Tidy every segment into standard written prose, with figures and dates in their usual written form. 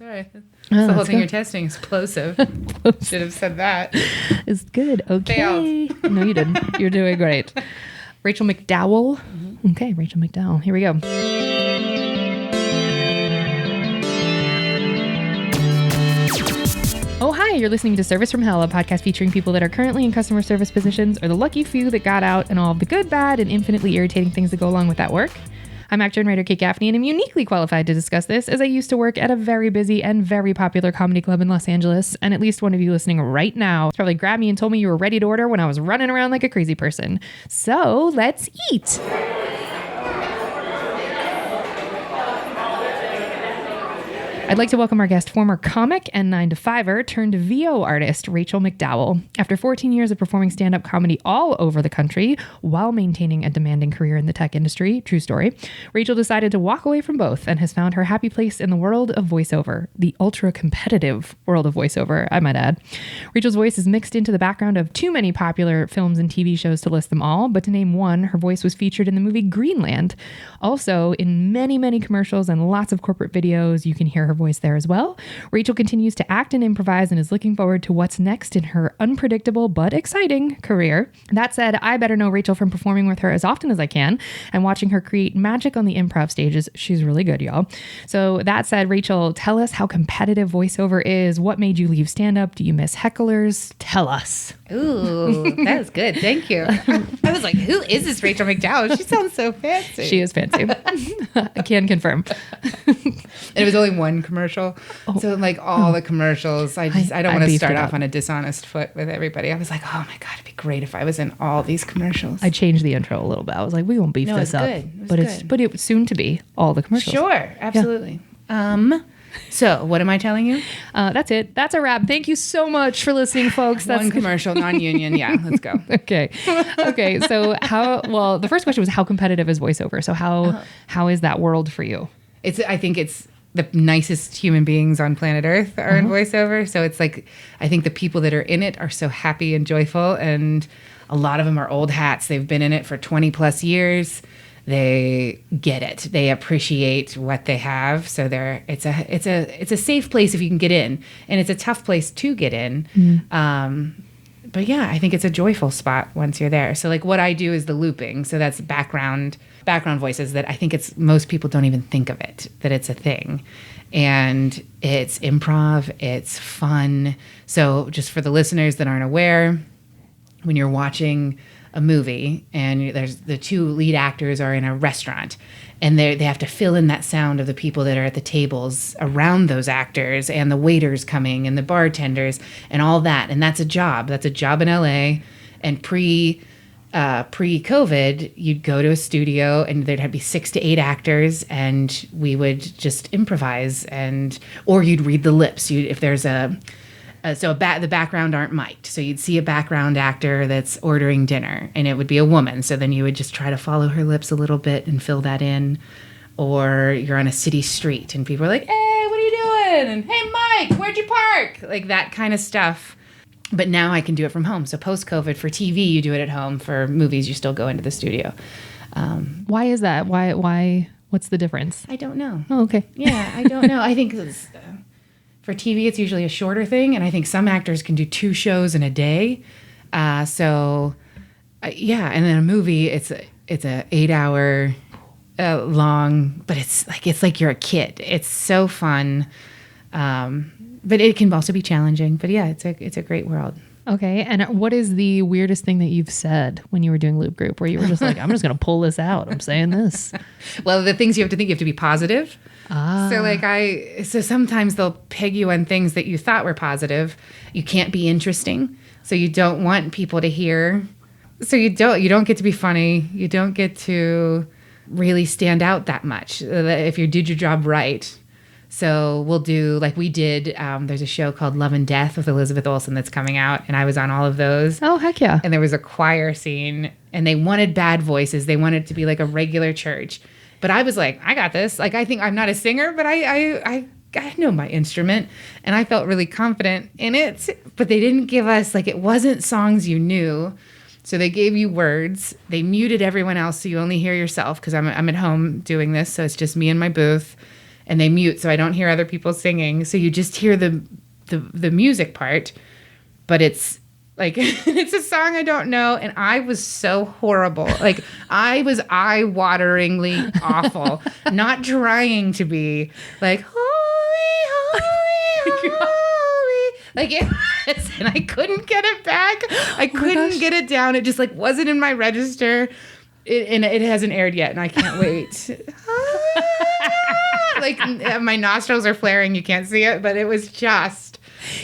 Sorry. That's the whole thing you're testing. Explosive. Should have said that. It's good. Okay. Failed. No, you didn't. You're doing great. Rachel McDowell. Mm-hmm. Okay, Rachel McDowell. Here we go. Oh, hi. You're listening to Service from Hell, a podcast featuring people that are currently in customer service positions or the lucky few that got out and all of the good, bad, and infinitely irritating things that go along with that work. I'm actor and writer Kate Gaffney, and I'm uniquely qualified to discuss this as I used to work at a very busy and very popular comedy club in Los Angeles, and at least one of you listening right now probably grabbed me and told me you were ready to order when I was running around like a crazy person. So let's eat. I'd like to welcome our guest, former comic and 9-to-5er turned VO artist, Rachel McDowell. After 14 years of performing stand-up comedy all over the country while maintaining a demanding career in the tech industry, true story, Rachel decided to walk away from both and has found her happy place in the world of voiceover, the ultra-competitive world of voiceover, I might add. Rachel's voice is mixed into the background of too many popular films and TV shows to list them all, but to name one, her voice was featured in the movie Greenland. Also, in many, many commercials and lots of corporate videos, you can hear her voice there as well. Rachel continues to act and improvise and is looking forward to what's next in her unpredictable but exciting career. That said, I better know Rachel from performing with her as often as I can and watching her create magic on the improv stages. She's really good, y'all. So that said, Rachel, tell us how competitive voiceover is. What made you leave stand-up? Do you miss hecklers? Tell us. Ooh, that was good. Thank you. I was like, who is this Rachel McDowell? She sounds so fancy. She is fancy. I can confirm. It was only one commercial. So like all the commercials, I don't want to start off on a dishonest foot with everybody. I was like, oh my God, it'd be great if I was in all these commercials. I changed the intro a little bit. I was like, we won't beef this up. But it was soon to be all the commercials. Sure, absolutely. Yeah. So what am I telling you? That's it. That's a wrap. Thank you so much for listening, folks. That's one commercial, non-union. Yeah, let's go. Okay. So the first question was how competitive is voiceover? So how is that world for you? I think it's the nicest human beings on planet Earth are in voiceover. So it's like, I think the people that are in it are so happy and joyful. And a lot of them are old hats. They've been in it for 20 plus years. They get it. They appreciate what they have. So it's a safe place if you can get in, and it's a tough place to get in. But yeah, I think it's a joyful spot once you're there. So like what I do is the looping. So that's background voices that I think most people don't even think of it, that it's a thing. And it's improv, it's fun. So just for the listeners that aren't aware, when you're watching a movie and there's the two lead actors are in a restaurant and they have to fill in that sound of the people that are at the tables around those actors and the waiters coming and the bartenders and all that. And that's a job in LA. And pre-COVID, you'd go to a studio and there'd have to be 6 to 8 actors and we would just improvise or you'd read the lips. If there's the background aren't mic'd. So you'd see a background actor that's ordering dinner and it would be a woman. So then you would just try to follow her lips a little bit and fill that in. Or you're on a city street and people are like, hey, what are you doing? And hey, Mike, where'd you park? Like that kind of stuff. But now I can do it from home. So post-COVID for TV, you do it at home. For movies, you still go into the studio. Why is that? Why? What's the difference? I don't know. Oh, okay. Yeah, I don't know. I think for TV, it's usually a shorter thing, and I think some actors can do 2 shows in a day. And then a movie, it's a 8-hour long, but it's like you're a kid. It's so fun, but it can also be challenging. But yeah, it's a great world. Okay, and what is the weirdest thing that you've said when you were doing Loop Group, where you were just like, I'm just going to pull this out. I'm saying this. Well, the things you have to think, you have to be positive. So sometimes they'll peg you on things that you thought were positive. You can't be interesting. So you don't want people to hear. So you don't get to be funny. You don't get to really stand out that much if you did your job right. So we'll do, like we did, there's a show called Love and Death with Elizabeth Olsen that's coming out, and I was on all of those. Oh, heck yeah. And there was a choir scene, and they wanted bad voices. They wanted it to be like a regular church. But I was like, I got this. Like, I think I'm not a singer, but I know my instrument, and I felt really confident in it. But they didn't give us, like, it wasn't songs you knew. So they gave you words. They muted everyone else so you only hear yourself, because I'm at home doing this, so it's just me in my booth. and they mute, so I don't hear other people singing. So you just hear the music part, but it's like it's a song I don't know, and I was so horrible. Like I was eye-wateringly awful, not trying to be like holy, holy, holy, like it was, and I couldn't get it back. I couldn't get it down. It just like wasn't in my register, and it hasn't aired yet, and I can't wait. Like my nostrils are flaring. You can't see it, but it was just.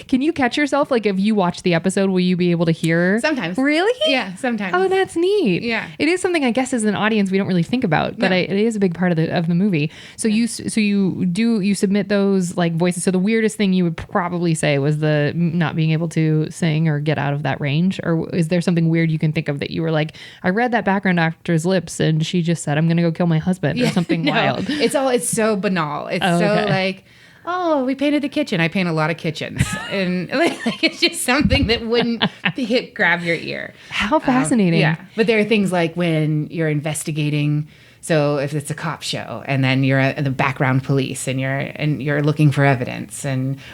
Can you catch yourself? Like, if you watch the episode, will you be able to hear? Sometimes. Really? Yeah, sometimes. Oh, that's neat. Yeah. It is something I guess as an audience we don't really think about, but it is a big part of the movie. So you submit those like voices. So the weirdest thing you would probably say was the not being able to sing or get out of that range, or is there something weird you can think of that you were like, I read that background actor's lips and she just said I'm gonna go kill my husband or something wild. It's so banal. It's like, oh, we painted the kitchen. I paint a lot of kitchens. And like, it's just something that wouldn't grab your ear. How fascinating. Yeah. But there are things like when you're investigating. So if it's a cop show and then you're the background police and you're looking for evidence,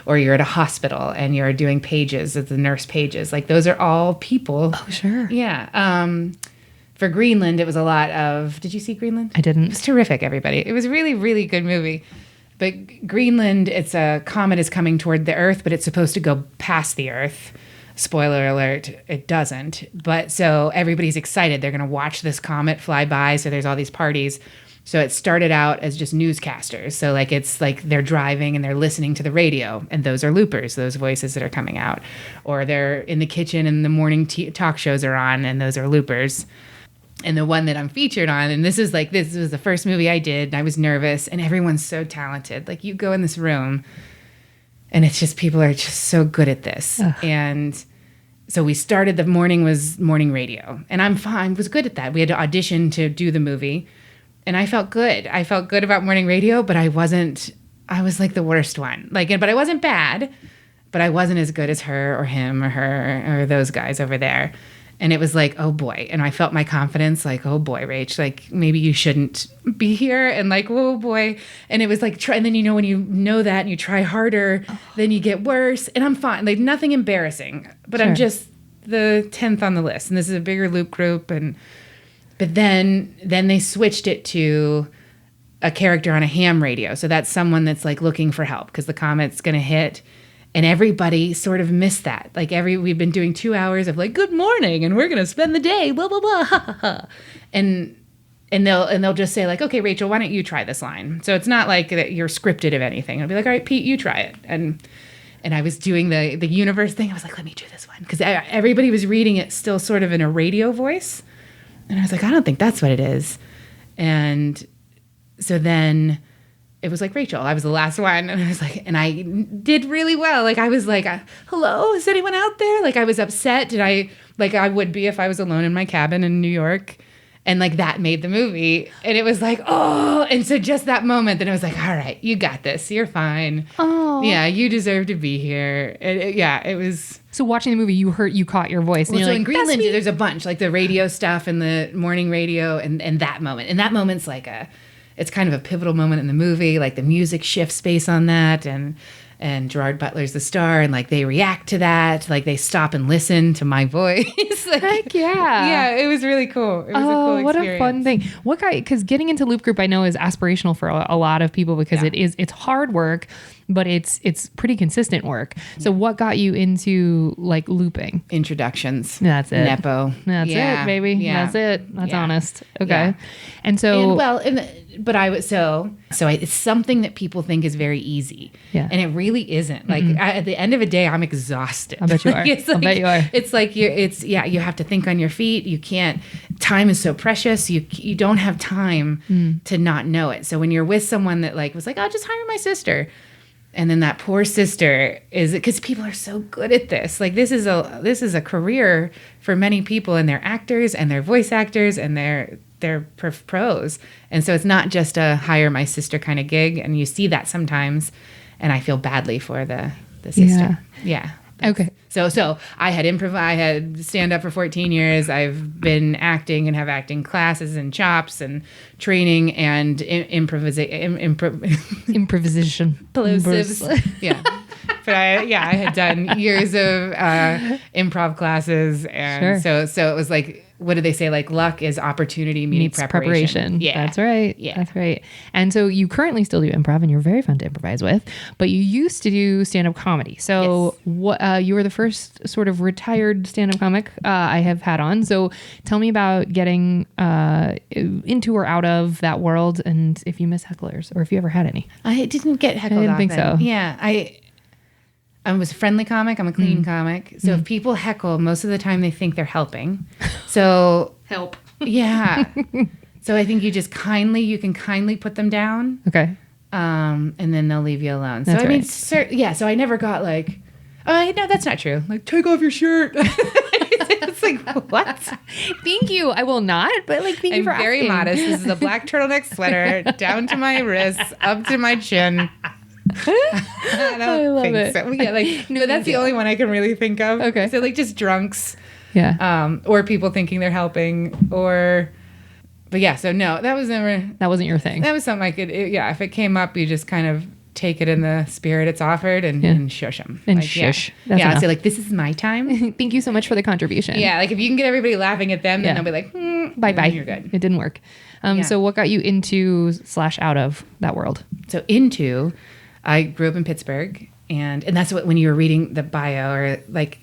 or you're at a hospital and you're doing pages at the nurse pages, like those are all people. Oh, sure. Yeah. For Greenland, it was a lot of, did you see Greenland? I didn't. It was terrific, everybody. It was a really, really good movie. But Greenland, it's a comet is coming toward the Earth, but it's supposed to go past the Earth. Spoiler alert, it doesn't. But so everybody's excited. They're going to watch this comet fly by. So there's all these parties. So it started out as just newscasters. So like it's like they're driving and they're listening to the radio. And those are loopers, those voices that are coming out. Or they're in the kitchen and the morning talk shows are on, and those are loopers. And the one that I'm featured on, and this was the first movie I did, and I was nervous, and everyone's so talented. Like, you go in this room, and it's just, people are just so good at this. Ugh. And so we started, the morning was morning radio, and I was good at that. We had to audition to do the movie, and I felt good. I felt good about morning radio, but I was like the worst one. Like, but I wasn't bad, but I wasn't as good as her or him or her or those guys over there. And it was like, oh boy. And I felt my confidence like, oh boy, Rach, like maybe you shouldn't be here. And like, oh boy. And it was like, and then, when you know that and you try harder, then you get worse. And I'm fine. Like nothing embarrassing, but sure. I'm just the 10th on the list. And this is a bigger loop group. But then they switched it to a character on a ham radio. So that's someone that's like looking for help because the comet's going to hit. And everybody sort of missed that. Like we've been doing 2 hours of like, good morning, and we're gonna spend the day, blah blah blah, ha ha ha. And they'll just say like, okay, Rachel, why don't you try this line? So it's not like that you're scripted of anything. It'll be like, all right, Pete, you try it. And I was doing the universe thing. I was like, let me do this one because everybody was reading it still sort of in a radio voice, and I was like, I don't think that's what it is. And so then. It was like, Rachel, I was the last one. And I was like, and I did really well. Like, I was like, hello, is anyone out there? Like, I was upset. I would be if I was alone in my cabin in New York. And like, that made the movie. And it was like, oh. And so just that moment, then it was like, all right, you got this. You're fine. Oh. Yeah, you deserve to be here. It was. So watching the movie, you caught your voice. And well, so like, in Greenland, there's a bunch. Like the radio stuff and the morning radio and that moment. And that moment's like it's kind of a pivotal moment in the movie. Like the music shifts based on that, and Gerard Butler's the star, and like they react to that. Like they stop and listen to my voice. Like, heck yeah! Yeah, it was really cool. It was a cool experience. What a fun thing! Because getting into loop group, I know is aspirational for a lot of people because it's hard work, but it's pretty consistent work. So what got you into like looping? Introductions. That's it. Nepo. That's it, baby. Yeah. That's it. That's honest. Okay. Yeah. And so it's something that people think is very easy. Yeah. And it really isn't. Like at the end of a day, I'm exhausted. I bet you are. I bet you are. It's like you have to think on your feet. You can't. Time is so precious. You don't have time to not know it. So when you're with someone that like was like, I'll just hire my sister. And then that poor sister is because people are so good at this. Like this is a career for many people, and they're actors and they're voice actors and they're pros. And so it's not just a hire my sister kind of gig. And you see that sometimes, and I feel badly for the sister. Yeah. Okay. So I had stand up for 14 years. I've been acting and have acting classes and chops and training and improvisation. Plosives. Yeah. But I had done years of improv classes, and so it was like, what do they say? Like, luck is opportunity meets preparation. Yeah, that's right. Yeah, that's right. And so you currently still do improv, and you're very fun to improvise with. But you used to do stand-up comedy. So what? You were the first sort of retired stand-up comic I have had on. So tell me about getting into or out of that world, and if you miss hecklers or if you ever had any. I didn't get heckled. I didn't think so. Yeah, I was a friendly comic. I'm a clean comic. So if people heckle, most of the time they think they're helping. So help. Yeah. So I think you can kindly put them down. Okay. And then they'll leave you alone. That's so I mean, right. so I never got like, oh, no, that's not true. Like, take off your shirt. It's like, what? Thank you. I will not, but like, thank you for asking. I'm very modest. This is a black turtleneck sweater down to my wrists, up to my chin. I don't think so. Yeah, like, no, but that's the only one I can really think of. Okay. So like just drunks. Yeah. Or people thinking they're helping, but yeah, so no, that wasn't your thing. That was something I could, if it came up, you just kind of take it in the spirit it's offered and shush them. And like, shush. Yeah, I'd say like, this is my time. Thank you so much for the contribution. Yeah, like if you can get everybody laughing at them, then they'll be like, bye-bye. You're good. It didn't work. So what got you into / out of that world? So I grew up in Pittsburgh, and that's what, when you were reading the bio, or like,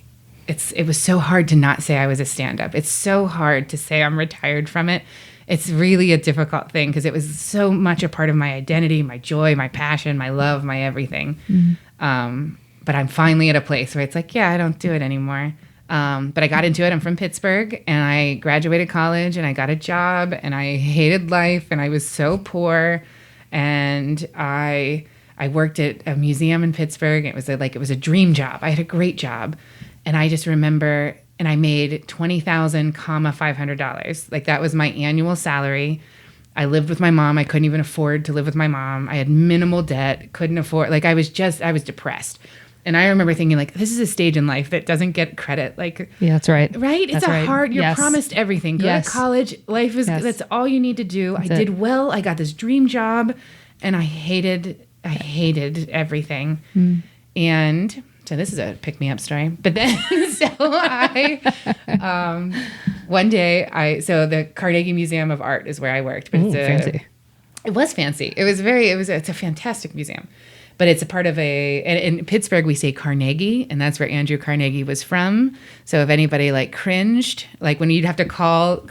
it was so hard to not say I was a stand-up. It's so hard to say I'm retired from it. It's really a difficult thing because it was so much a part of my identity, my joy, my passion, my love, my everything. Mm-hmm. But I'm finally at a place where it's like, I don't do it anymore. But I got into it. I'm from Pittsburgh, and I graduated college, and I got a job, and I hated life, and I was so poor, and I worked at a museum in Pittsburgh. It was a dream job. I had a great job. And I just remember, and I made $20,500. Like, that was my annual salary. I lived with my mom. I couldn't even afford to live with my mom. I had minimal debt, couldn't afford, like, I was depressed. And I remember thinking, like, this is a stage in life that doesn't get credit. Like, yeah, that's right. Right? It's hard, you're promised everything. Go to college. Life is, that's all you need to do. I did well. I got this dream job, and I hated everything. And so this is a pick-me-up story. But then, one day, so the Carnegie Museum of Art is where I worked. But fancy. It was fancy. It's a fantastic museum. But it's a part of in Pittsburgh, we say Carnegie, and that's where Andrew Carnegie was from. So if anybody like cringed, like when you'd have to call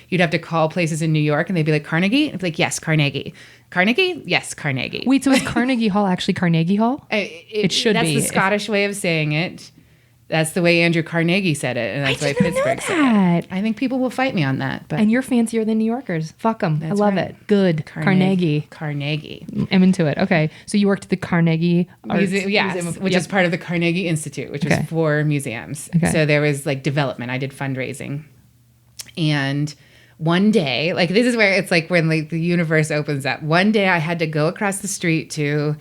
you'd have to call places in New York, and they'd be like, Carnegie? And I'd be like, yes, Carnegie. Carnegie? Yes, Carnegie. Wait, so is Carnegie Hall actually Carnegie Hall? It should be. That's the Scottish way of saying it. That's the way Andrew Carnegie said it, and that's why Pittsburgh said it. I think people will fight me on that. But and you're fancier than New Yorkers. Fuck them. I love it. Good. Carnegie. I'm into it. Okay. So you worked at the Carnegie Museum, which is part of the Carnegie Institute, which was for museums. Okay. So there was like development. I did fundraising. And one day, like this is where it's like when like the universe opens up. One day I had to go across the street to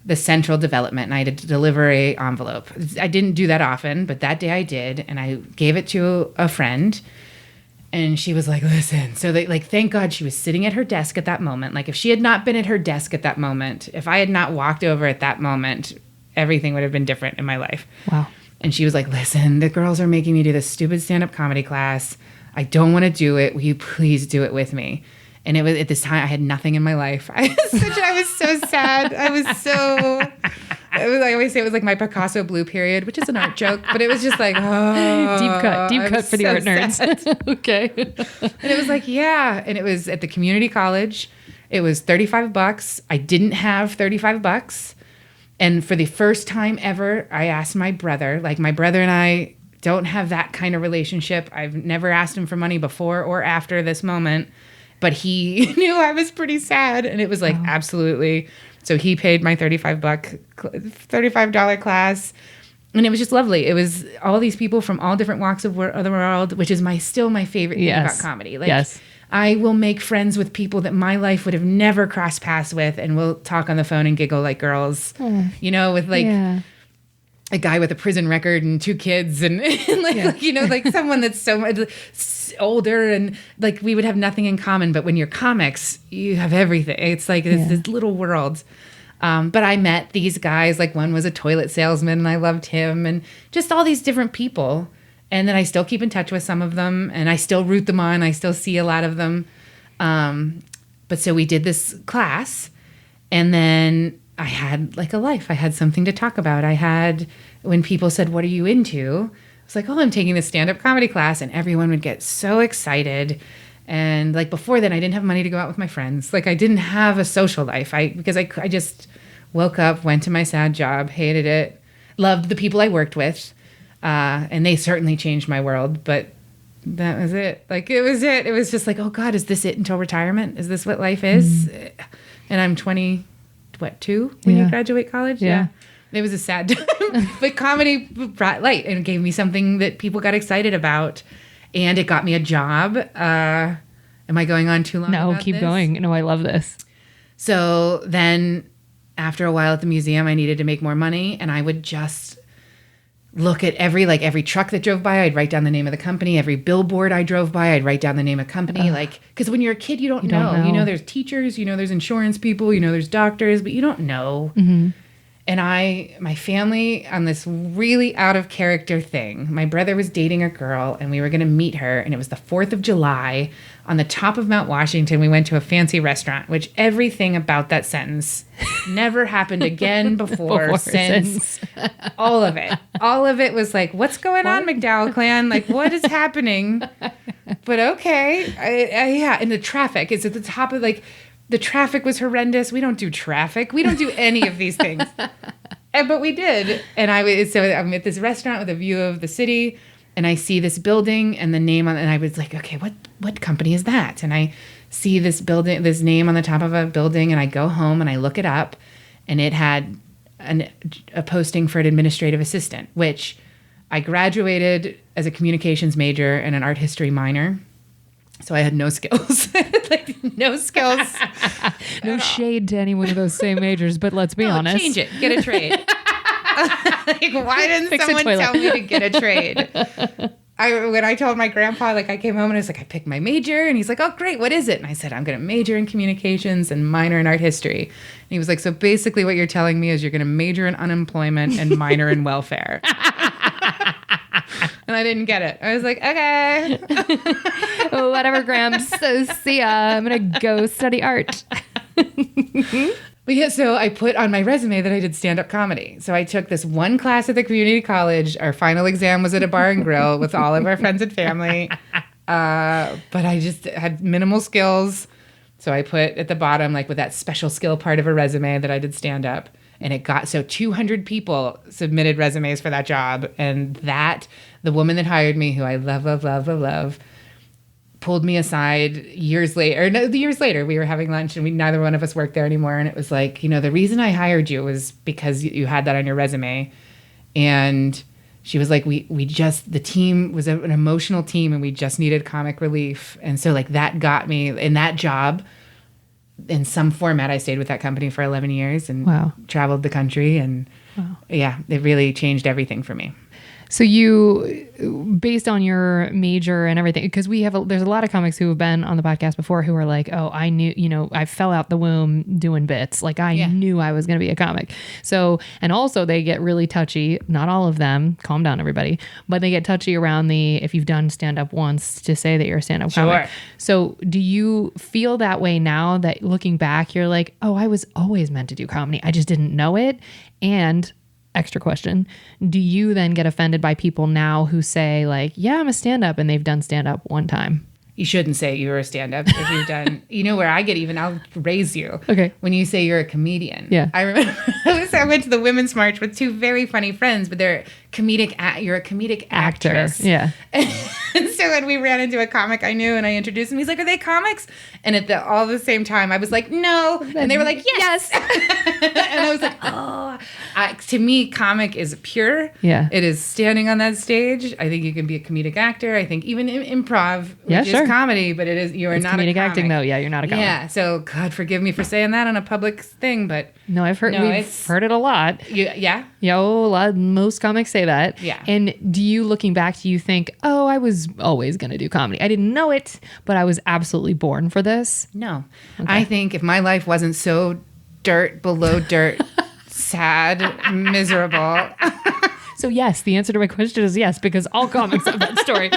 the central development, and I had to deliver a envelope. I didn't do that often, but that day I did, and I gave it to a friend, and she was like, listen. So thank God she was sitting at her desk at that moment. Like if she had not been at her desk at that moment, if I had not walked over at that moment, everything would have been different in my life. Wow. And she was like, listen, the girls are making me do this stupid stand-up comedy class. I don't want to do it. Will you please do it with me? And it was at this time I had nothing in my life. I was so sad. I always say it was like my Picasso blue period, which is an art joke, but it was just like, deep cut for the art nerds. Okay. And it was like, and it was at the community college. It was $35. I didn't have $35. And for the first time ever, I asked my brother, like my brother and I don't have that kind of relationship. I've never asked him for money before or after this moment. But he knew I was pretty sad, and it was like, absolutely. So he paid my $35 class, and it was just lovely. It was all these people from all different walks of the world, which is still my favorite thing about comedy. Like, I will make friends with people that my life would have never crossed paths with, and we'll talk on the phone and giggle like girls, with like... Yeah. a guy with a prison record and 2 kids and, like you know, like someone that's so much older, and like we would have nothing in common. But when you're comics, you have everything. It's like this little world. But I met these guys, like one was a toilet salesman and I loved him, and just all these different people. And then I still keep in touch with some of them, and I still root them on. I still see a lot of them. But so we did this class, and then I had like a life. I had something to talk about. When people said, "What are you into?" I was like, "Oh, I'm taking this stand-up comedy class," and everyone would get so excited. And like before then, I didn't have money to go out with my friends. Like I didn't have a social life. I just woke up, went to my sad job, hated it, loved the people I worked with, and they certainly changed my world. But that was it. Like it was it. It was just like, oh God, is this it until retirement? Is this what life is? And I'm 22 when you graduate college. Yeah. It was a sad time, but comedy brought light and gave me something that people got excited about. And it got me a job. Am I going on too long? No, keep going. No, I love this. So then after a while at the museum, I needed to make more money. And I would just look at every truck that drove by. I'd write down the name of the company. Every billboard I drove by, I'd write down the name of company. Because when you're a kid, you don't know. You know, there's teachers, you know, there's insurance people, you know, there's doctors, but you don't know. Mm-hmm. And my family, on this really out of character thing, my brother was dating a girl and we were going to meet her. And it was the 4th of July on the top of Mount Washington. We went to a fancy restaurant, which everything about that sentence never happened again before since. All of it. All of it was like, what's going on, McDowell clan? Like, what is happening? But okay. Yeah. And the traffic is at the top of like... The traffic was horrendous. We don't do traffic. We don't do any of these things. But we did. And I'm at this restaurant with a view of the city, and I see this building and the name on it, and I was like, okay, what company is that? And I see this building, this name on the top of a building, and I go home and I look it up, and it had a posting for an administrative assistant, which I graduated as a communications major and an art history minor. So I had no skills, no skills. No shade to any one of those same majors, but let's be honest. Change it. Get a trade. Like, why didn't someone tell me to get a trade? When I told my grandpa, like I came home and I was like, I picked my major. And he's like, oh, great. What is it? And I said, I'm going to major in communications and minor in art history. And he was like, so basically what you're telling me is you're going to major in unemployment and minor in welfare. And I didn't get it. I was like, okay. Whatever, Gramps. So, see ya. I'm going to go study art. But yeah, so I put on my resume that I did stand-up comedy. So I took this one class at the community college. Our final exam was at a bar and grill with all of our friends and family. But I just had minimal skills. So I put at the bottom, like with that special skill part of a resume, that I did stand-up. And it got, so 200 people submitted resumes for that job. And the woman that hired me, who I love, pulled me aside years later. We were having lunch and neither one of us worked there anymore. And it was like, you know, the reason I hired you was because you had that on your resume. And she was like, the team was an emotional team and we just needed comic relief. And so like that got me in that job. In some format, I stayed with that company for 11 years and traveled the country. And yeah, it really changed everything for me. So you, based on your major and everything, because there's a lot of comics who have been on the podcast before who are like, oh, I knew, you know, I fell out the womb doing bits. Like I knew I was going to be a comic. So, and also they get really touchy. Not all of them, calm down everybody, but they get touchy around if you've done stand up once to say that you're a stand up comic. So do you feel that way now that looking back, you're like, oh, I was always meant to do comedy. I just didn't know it. And extra question, do you then get offended by people now who say like, yeah, I'm a stand-up, and they've done stand-up one time? You shouldn't say you're a stand-up if you've done, you know where I get even, I'll raise you. Okay. When you say you're a comedian. Yeah. I remember I went to the Women's March with 2 very funny friends, but you're a comedic actress. Yeah. And so when we ran into a comic I knew and I introduced him, he's like, are they comics? And at all the same time, I was like, no. And they were like, yes. And I was like, oh. To me, comic is pure. Yeah. It is standing on that stage. I think you can be a comedic actor. I think even improv, which is comedy, but it's not a comic. Comedic acting, though. Yeah, you're not a comic. Yeah. So God forgive me for saying that on a public thing, but no, we've heard it it a lot. Yeah. Most comics say that. Yeah. And do you, looking back, do you think, oh, I was always going to do comedy? I didn't know it, but I was absolutely born for this. No. Okay. I think if my life wasn't so dirt below dirt, sad, miserable. So yes, the answer to my question is yes, because all comics have that story.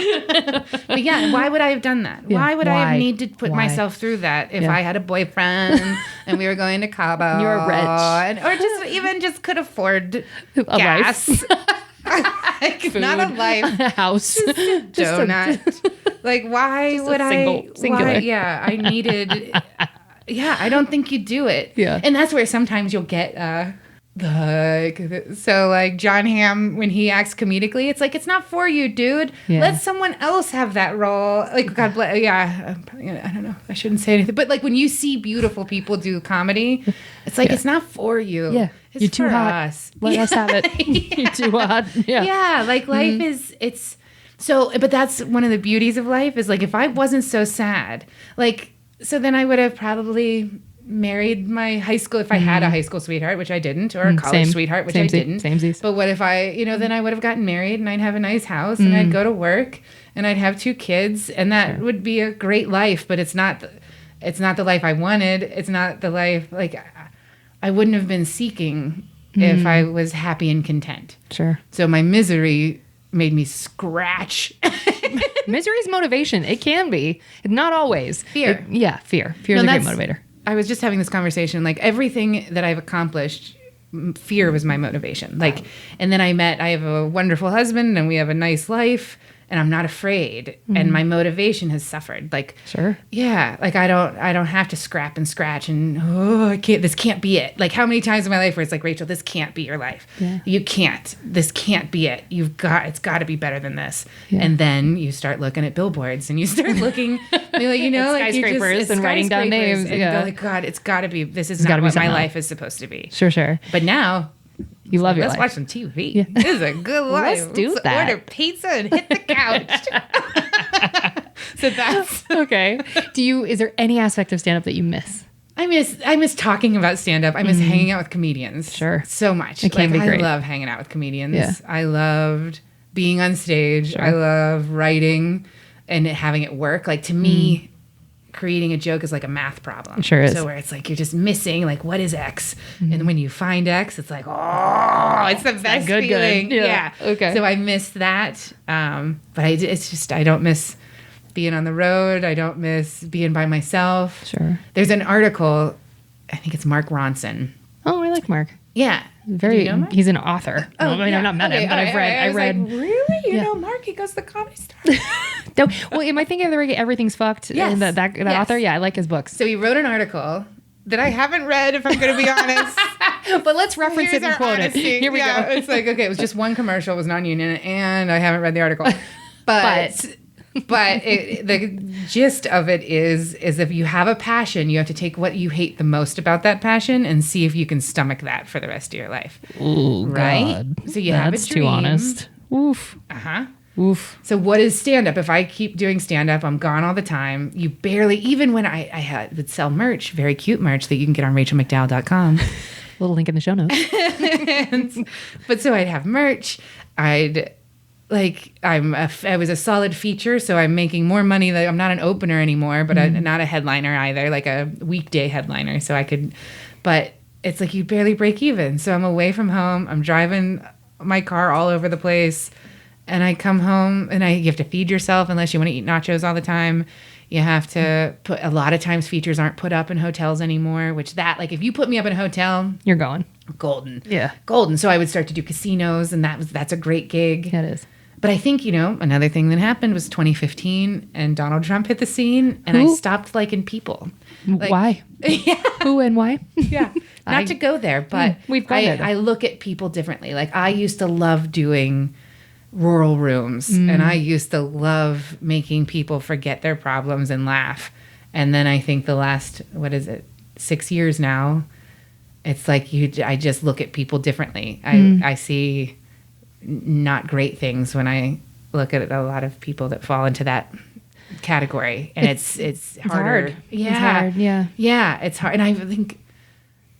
But yeah, why would I have done that? Yeah, why would I have need to put myself through that if I had a boyfriend and we were going to Cabo? You were rich. Or just even just could afford A gas. life. Food, not a life. A house. Just a donut. Like, why would singular. Yeah, I needed... Yeah, I don't think you do it. Yeah. And that's where sometimes you'll get... like John Hamm, when he acts comedically, it's like, it's not for you, dude. Yeah. Let someone else have that role. Like, God bless. Yeah, I don't know. I shouldn't say anything. But like when you see beautiful people do comedy, it's like, it's not for you. Yeah. It's You're too for hot. us. Let us have it. You're too hot. Yeah. Yeah. Like life is, it's so, but that's one of the beauties of life is like, if I wasn't so sad, like, so then I would have probably married my high school, if I had a high school sweetheart, which I didn't, or a college sweetheart, which I didn't. But what if I, then I would have gotten married and I'd have a nice house and I'd go to work and I'd have 2 kids and that would be a great life, but it's not the life I wanted. It's not the life, like I wouldn't have been seeking if I was happy and content. Sure. So my misery made me scratch. Misery's motivation. It can be. Not always. Fear. Fear. Fear is a great motivator. I was just having this conversation, like everything that I've accomplished, fear was my motivation. Like, and then I have a wonderful husband and we have a nice life and I'm not afraid and my motivation has suffered. Like, sure. Yeah. Like I don't have to scrap and scratch and, this can't be it. Like how many times in my life where it's like, Rachel, this can't be your life. Yeah. You can't, this can't be it. It's got to be better than this. Yeah. And then you start looking at billboards and you start looking, like, like skyscrapers and writing down names. And go like, God, it's got to be, this is not what my life is supposed to be. Sure. But now, you love your life. Let's watch some TV. Yeah. This is a good life. Let's do that. Order pizza and hit the couch. So that's okay. Is there any aspect of stand-up that you miss? I miss talking about stand-up. I miss hanging out with comedians. Sure. So much. It can be great. I love hanging out with comedians. Yeah. I loved being on stage. Sure. I love writing and having it work. Like to me, creating a joke is like a math problem. Sure is. So where it's like you're just missing like what is X, and when you find X, it's like it's the best feeling. Good. Yeah. Okay. So I miss that, but I don't miss being on the road. I don't miss being by myself. Sure. There's an article, I think it's Mark Ronson. Oh, I like Mark. Yeah. Very. You know Mark? He's an author. Oh, I've not met him, but I've read. I read. Like, really? You know Mark? He goes to the Comedy Store. Well, am I thinking of Everything's Fucked? Yes. That Yes. author? Yeah, I like his books. So he wrote an article that I haven't read, if I'm going to be honest. But let's reference it and quote honesty. it. Here we go. It's like, okay, it was just one commercial, it was non-union, and I haven't read the article. But the gist of it is if you have a passion, you have to take what you hate the most about that passion and see if you can stomach that for the rest of your life. Oh, right? God. So you have a dream. That's too honest. Oof. Uh-huh. Oof. So what is stand-up? If I keep doing stand-up, I'm gone all the time. You barely, even when I would sell merch, very cute merch that you can get on rachelmcdowell.com. Little link in the show notes. But so I'd have merch. I was a solid feature, so I'm making more money. I'm not an opener anymore, but I'm not a headliner either, like a weekday headliner. So but it's like you barely break even. So I'm away from home. I'm driving my car all over the place. And I come home and you have to feed yourself unless you want to eat nachos all the time. You have to a lot of times features aren't put up in hotels anymore, which if you put me up in a hotel, you're going. Golden. Yeah. Golden. So I would start to do casinos and that's a great gig. That is. But I think, another thing that happened was 2015 and Donald Trump hit the scene and I stopped liking people. Why? Yeah. Who and why? Yeah. Not to go there, but we've gone there. I look at people differently. Like I used to love doing rural rooms and I used to love making people forget their problems and laugh. And then I think the last, 6 years now, it's like I just look at people differently. I see not great things when I look at a lot of people that fall into that category. And it's harder. Hard. Yeah. It's hard. Yeah. Yeah. It's hard. And I think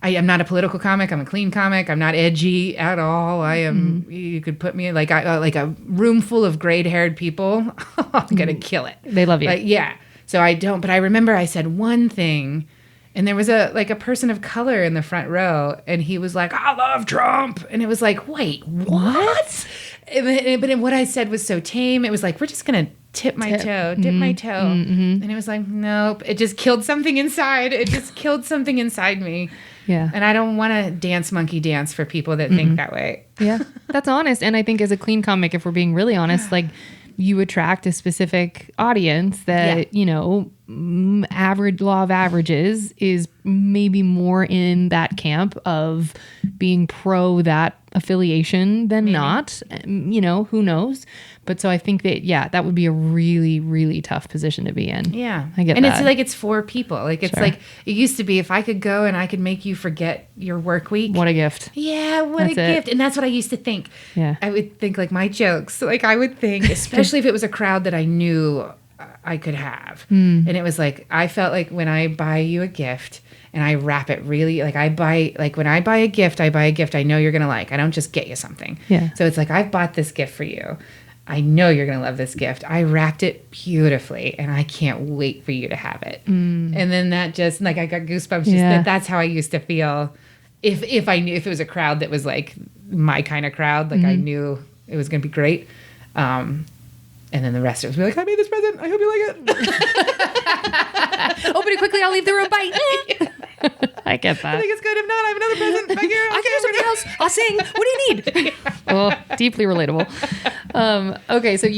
I am not a political comic. I'm a clean comic. I'm not edgy at all. I am. You could put me like like a room full of gray-haired people. I'm gonna kill it. They love you. Like, yeah. So I don't. But I remember I said one thing, and there was a person of color in the front row, and he was like, "I love Trump," and it was like, "Wait, what?" But what I said was so tame. It was like, "We're just gonna." Dip my toe. And it was like, nope. It just killed something inside. It just killed something inside me. Yeah. And I don't want to dance monkey dance for people that think that way. Yeah. That's honest. And I think as a clean comic, if we're being really honest, like you attract a specific audience that, you know, average law of averages is maybe more in that camp of being pro that affiliation than not, you know, who knows? But so I think that, that would be a really, really tough position to be in. Yeah. I get and that. it's like, it's for people. Like, it's like, it used to be if I could go and I could make you forget your work week. What a gift. Yeah, what a gift. And that's what I used to think. Yeah. I would think like my jokes, like I would think, especially if it was a crowd that I knew I could have. And it was like, I felt like when I buy you a gift and I wrap it really, like when I buy a gift I know you're going to like. I don't just get you something. Yeah. So it's like, I've bought this gift for you. I know you're going to love this gift. I wrapped it beautifully and I can't wait for you to have it. And then that just, like, I got goosebumps. That's how I used to feel. If I knew, if it was a crowd that was like my kind of crowd, like I knew it was going to be great. And then the rest of us would be like, I made this present. I hope you like it. Open it quickly. I'll leave the room. Bye. I get that. I think it's good. If not, I have another present. Bye, Kara. I can do something else. I'll sing. What do you need? Oh, deeply relatable. Okay, so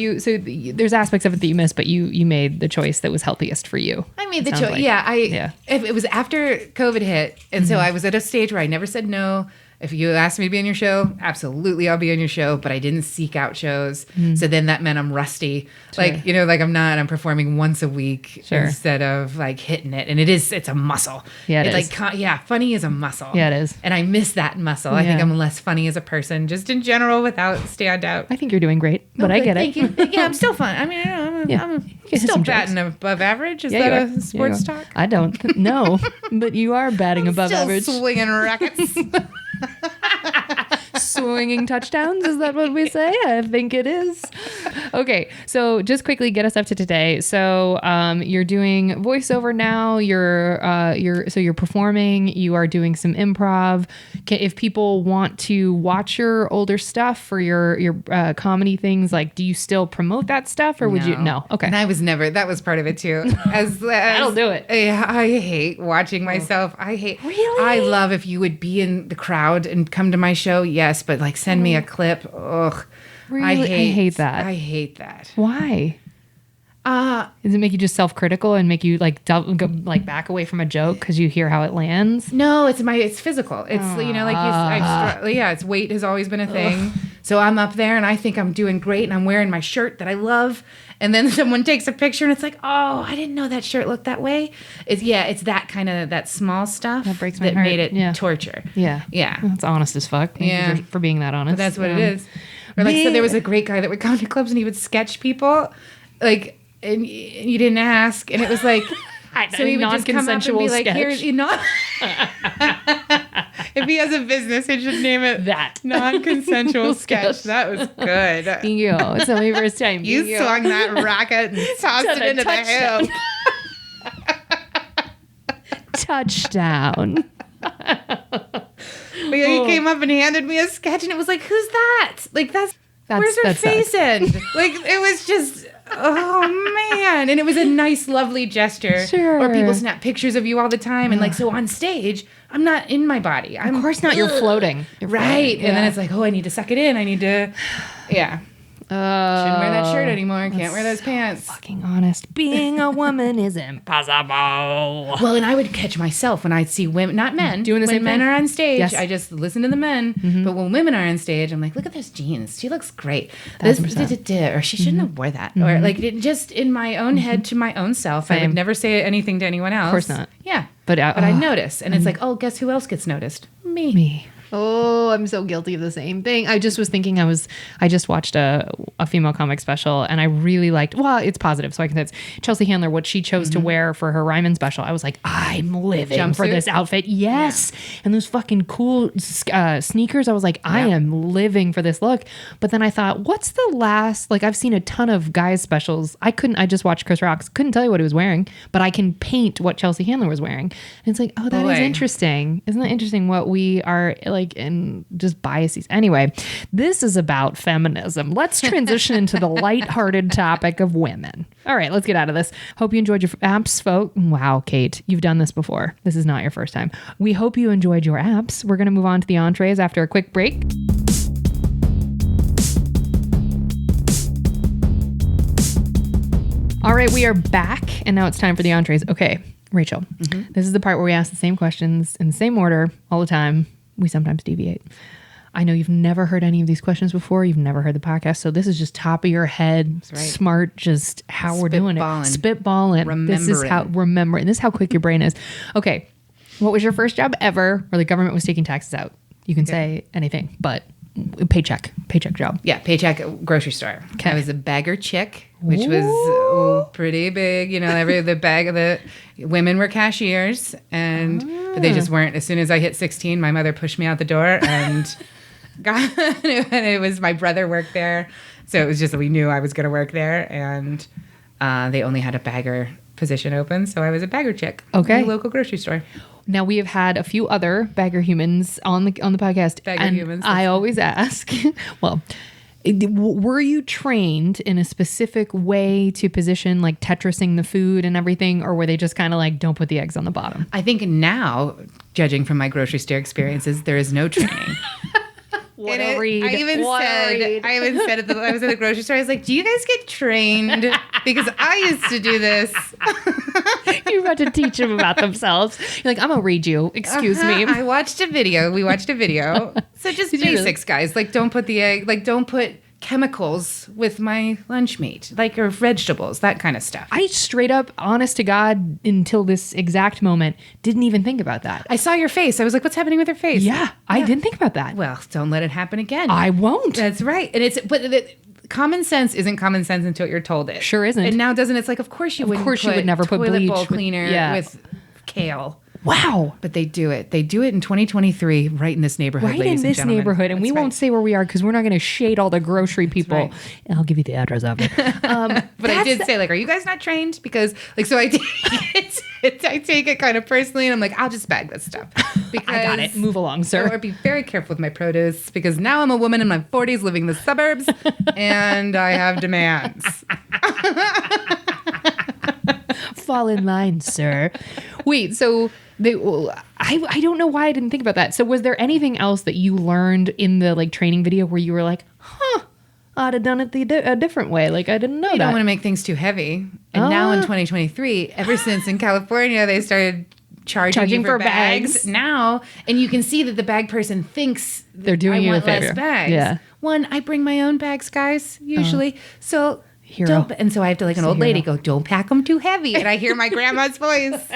there's aspects of it that you missed, but you made the choice that was healthiest for you. I made the choice. Like. If it was after COVID hit, and so I was at a stage where I never said no. If you asked me to be on your show, absolutely I'll be on your show, but I didn't seek out shows. So then that meant I'm rusty. Sure. Like, you know, like I'm performing once a week instead of like hitting it. And it's a muscle. Yeah, it is. Like, funny is a muscle. Yeah, it is. And I miss that muscle. I think I'm less funny as a person, just in general, without standout. I think you're doing great, but I get Thank it. you. Yeah, I'm still fun. I mean, I'm still batting above average. Is that a sports talk? I don't know, but you are batting above average. Swinging rackets. Swinging touchdowns, is that what we say? I think it is. Okay, so just quickly get us up to today. So you're doing voiceover now. You're performing. You are doing some improv. If people want to watch your older stuff or your comedy things, like, do you still promote that stuff, or would you? No. Okay. And I was never. That was part of it too. As That'll do it. I hate watching myself. I hate. Really? I love if you would be in the crowd and come to my show. Yes, but like send me a clip. Ugh. Really? I hate that. I hate that. Why? Does it make you just self-critical and make you like go back away from a joke because you hear how it lands? No, it's physical. It's it's weight has always been a thing. Ugh. So I'm up there and I think I'm doing great and I'm wearing my shirt that I love. And then someone takes a picture and it's like, oh, I didn't know that shirt looked that way. It's that kind of that small stuff that breaks my heart. Made it torture. Yeah. Yeah. That's honest as fuck. Thank you for being that honest. But that's what it is. Or like, so there was a great guy that would come to clubs and he would sketch people, like, and you didn't ask, and it was like, so he would just come up and be like, "Here's if he has a business, he should name it that non-consensual sketch." That was good. Bingo! It's the very first time. You swung that racket and tossed it into the hoop. Touchdown. But he came up and handed me a sketch, and it was like, "Who's that? Like that's where's her face end?" Like it was just. Oh man. And it was a nice, lovely gesture. Sure. Or people snap pictures of you all the time. And like, so on stage, I'm not in my body. Of course not. You're floating. Right. Yeah. And then it's like, oh, I need to suck it in. I need to, yeah. Shouldn't wear that shirt anymore. Can't wear those pants. Fucking honest. Being a woman is impossible. Well, and I would catch myself when I'd see women, not men, doing the same men thing. are on stage. Yes. I just listen to the men. Mm-hmm. But when women are on stage, I'm like, look at those jeans. She looks great. Or she shouldn't have wore that. Or like just in my own head to my own self. Same. I would never say anything to anyone else. Of course not. Yeah. But I notice. And it's like, oh, guess who else gets noticed? Me. Oh, I'm so guilty of the same thing. I just was thinking I just watched a female comic special and I really liked, well, it's positive. So I can say it's Chelsea Handler, what she chose to wear for her Ryman special. I was like, I'm living for this outfit. Yes. Yeah. And those fucking cool sneakers. I was like, I am living for this look. But then I thought, what's the last, like I've seen a ton of guys specials. I just watched Chris Rock's, couldn't tell you what he was wearing, but I can paint what Chelsea Handler was wearing. And it's like, oh, that is interesting. Isn't that interesting what we are like in just biases? Anyway, this is about feminism. Let's transition into the lighthearted topic of women. All right, let's get out of this. Hope you enjoyed your apps, folks. Wow, Kate, you've done this before. This is not your first time. We hope you enjoyed your apps. We're going to move on to the entrees after a quick break. All right, we are back, and now it's time for the entrees. Okay, Rachel, this is the part where we ask the same questions in the same order all the time. We sometimes deviate. I know you've never heard any of these questions before. You've never heard the podcast. So this is just top of your head, smart, just how we're doing it. Spitballing. Remembering. This is how quick your brain is. Okay. What was your first job ever where the government was taking taxes out? You can say anything, but paycheck job. Yeah, paycheck grocery store. Okay. I was a bagger chick, which was pretty big. You know, the women were cashiers, but they just weren't. As soon as I hit 16, my mother pushed me out the door, and it was my brother worked there, so it was just that we knew I was going to work there, and they only had a bagger position open, so I was a bagger chick. Okay, in a local grocery store. Now, we have had a few other bagger humans on the podcast. Bagger humans. I always ask, well, were you trained in a specific way to position, like Tetrising the food and everything, or were they just kind of like, don't put the eggs on the bottom? I think now, judging from my grocery store experiences, there is no training. What a read. I even said I was at the grocery store, I was like, do you guys get trained? Because I used to do this. You're about to teach them about themselves. You're like, I'm going to read you. Excuse me. I watched a video. We watched a video. So just basics, guys. Like, don't put the egg, like, don't put chemicals with my lunch meat, like, or vegetables, that kind of stuff. I straight up, honest to God, until this exact moment, didn't even think about that. I saw your face. I was like, what's happening with her face? Yeah, I didn't think about that. Well, don't let it happen again. I won't. That's right. And common sense isn't common sense until you're told it. Sure isn't. And now doesn't, it's like, of course you would never put toilet bowl cleaner with kale. Wow. But they do it. They do it in 2023, right in this neighborhood, right in this neighborhood. And we won't say where we are because we're not going to shade all the grocery people. Right. And I'll give you the address after. But I did say, like, are you guys not trained? Because, like, so I take it kind of personally, and I'm like, I'll just bag this stuff. Because I got it. Move along, sir. Or be very careful with my produce because now I'm a woman in my 40s living in the suburbs, and I have demands. Fall in line, sir. Wait, so I don't know why I didn't think about that. So was there anything else that you learned in the like training video where you were like, I'd have done it a different way. Like, I didn't know that. You don't want to make things too heavy. And now in 2023, ever since in California, they started charging for bags. Now, and you can see that the bag person thinks they're doing you a favor. Less bags. Yeah. One, I bring my own bags, guys, usually. So... Hero. And so I have to, like an old lady, go, don't pack them too heavy. And I hear my grandma's voice.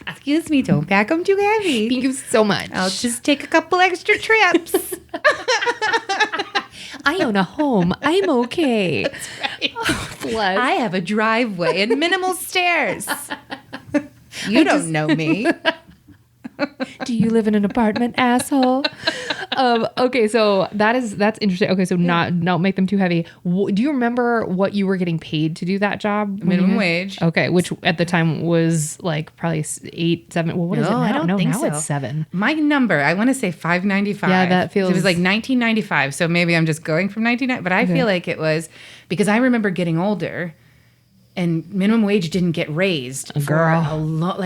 Excuse me, don't pack them too heavy. Thank you so much. I'll just take a couple extra trips. I own a home. I'm okay. That's right. I have a driveway and minimal stairs. You don't know me. Do you live in an apartment, asshole? Okay, so that's interesting. Okay, so not make them too heavy. Do you remember what you were getting paid to do that job? Minimum wage. Okay, which at the time was like probably 8, 7. Well, what is it now? I don't think now so. It's 7. My number, I want to say $5.95. Yeah, that feels. It was like $19.95. So maybe I'm just going from $19.95, but I feel like it was because I remember getting older. And minimum wage didn't get raised. Girl. For a lot.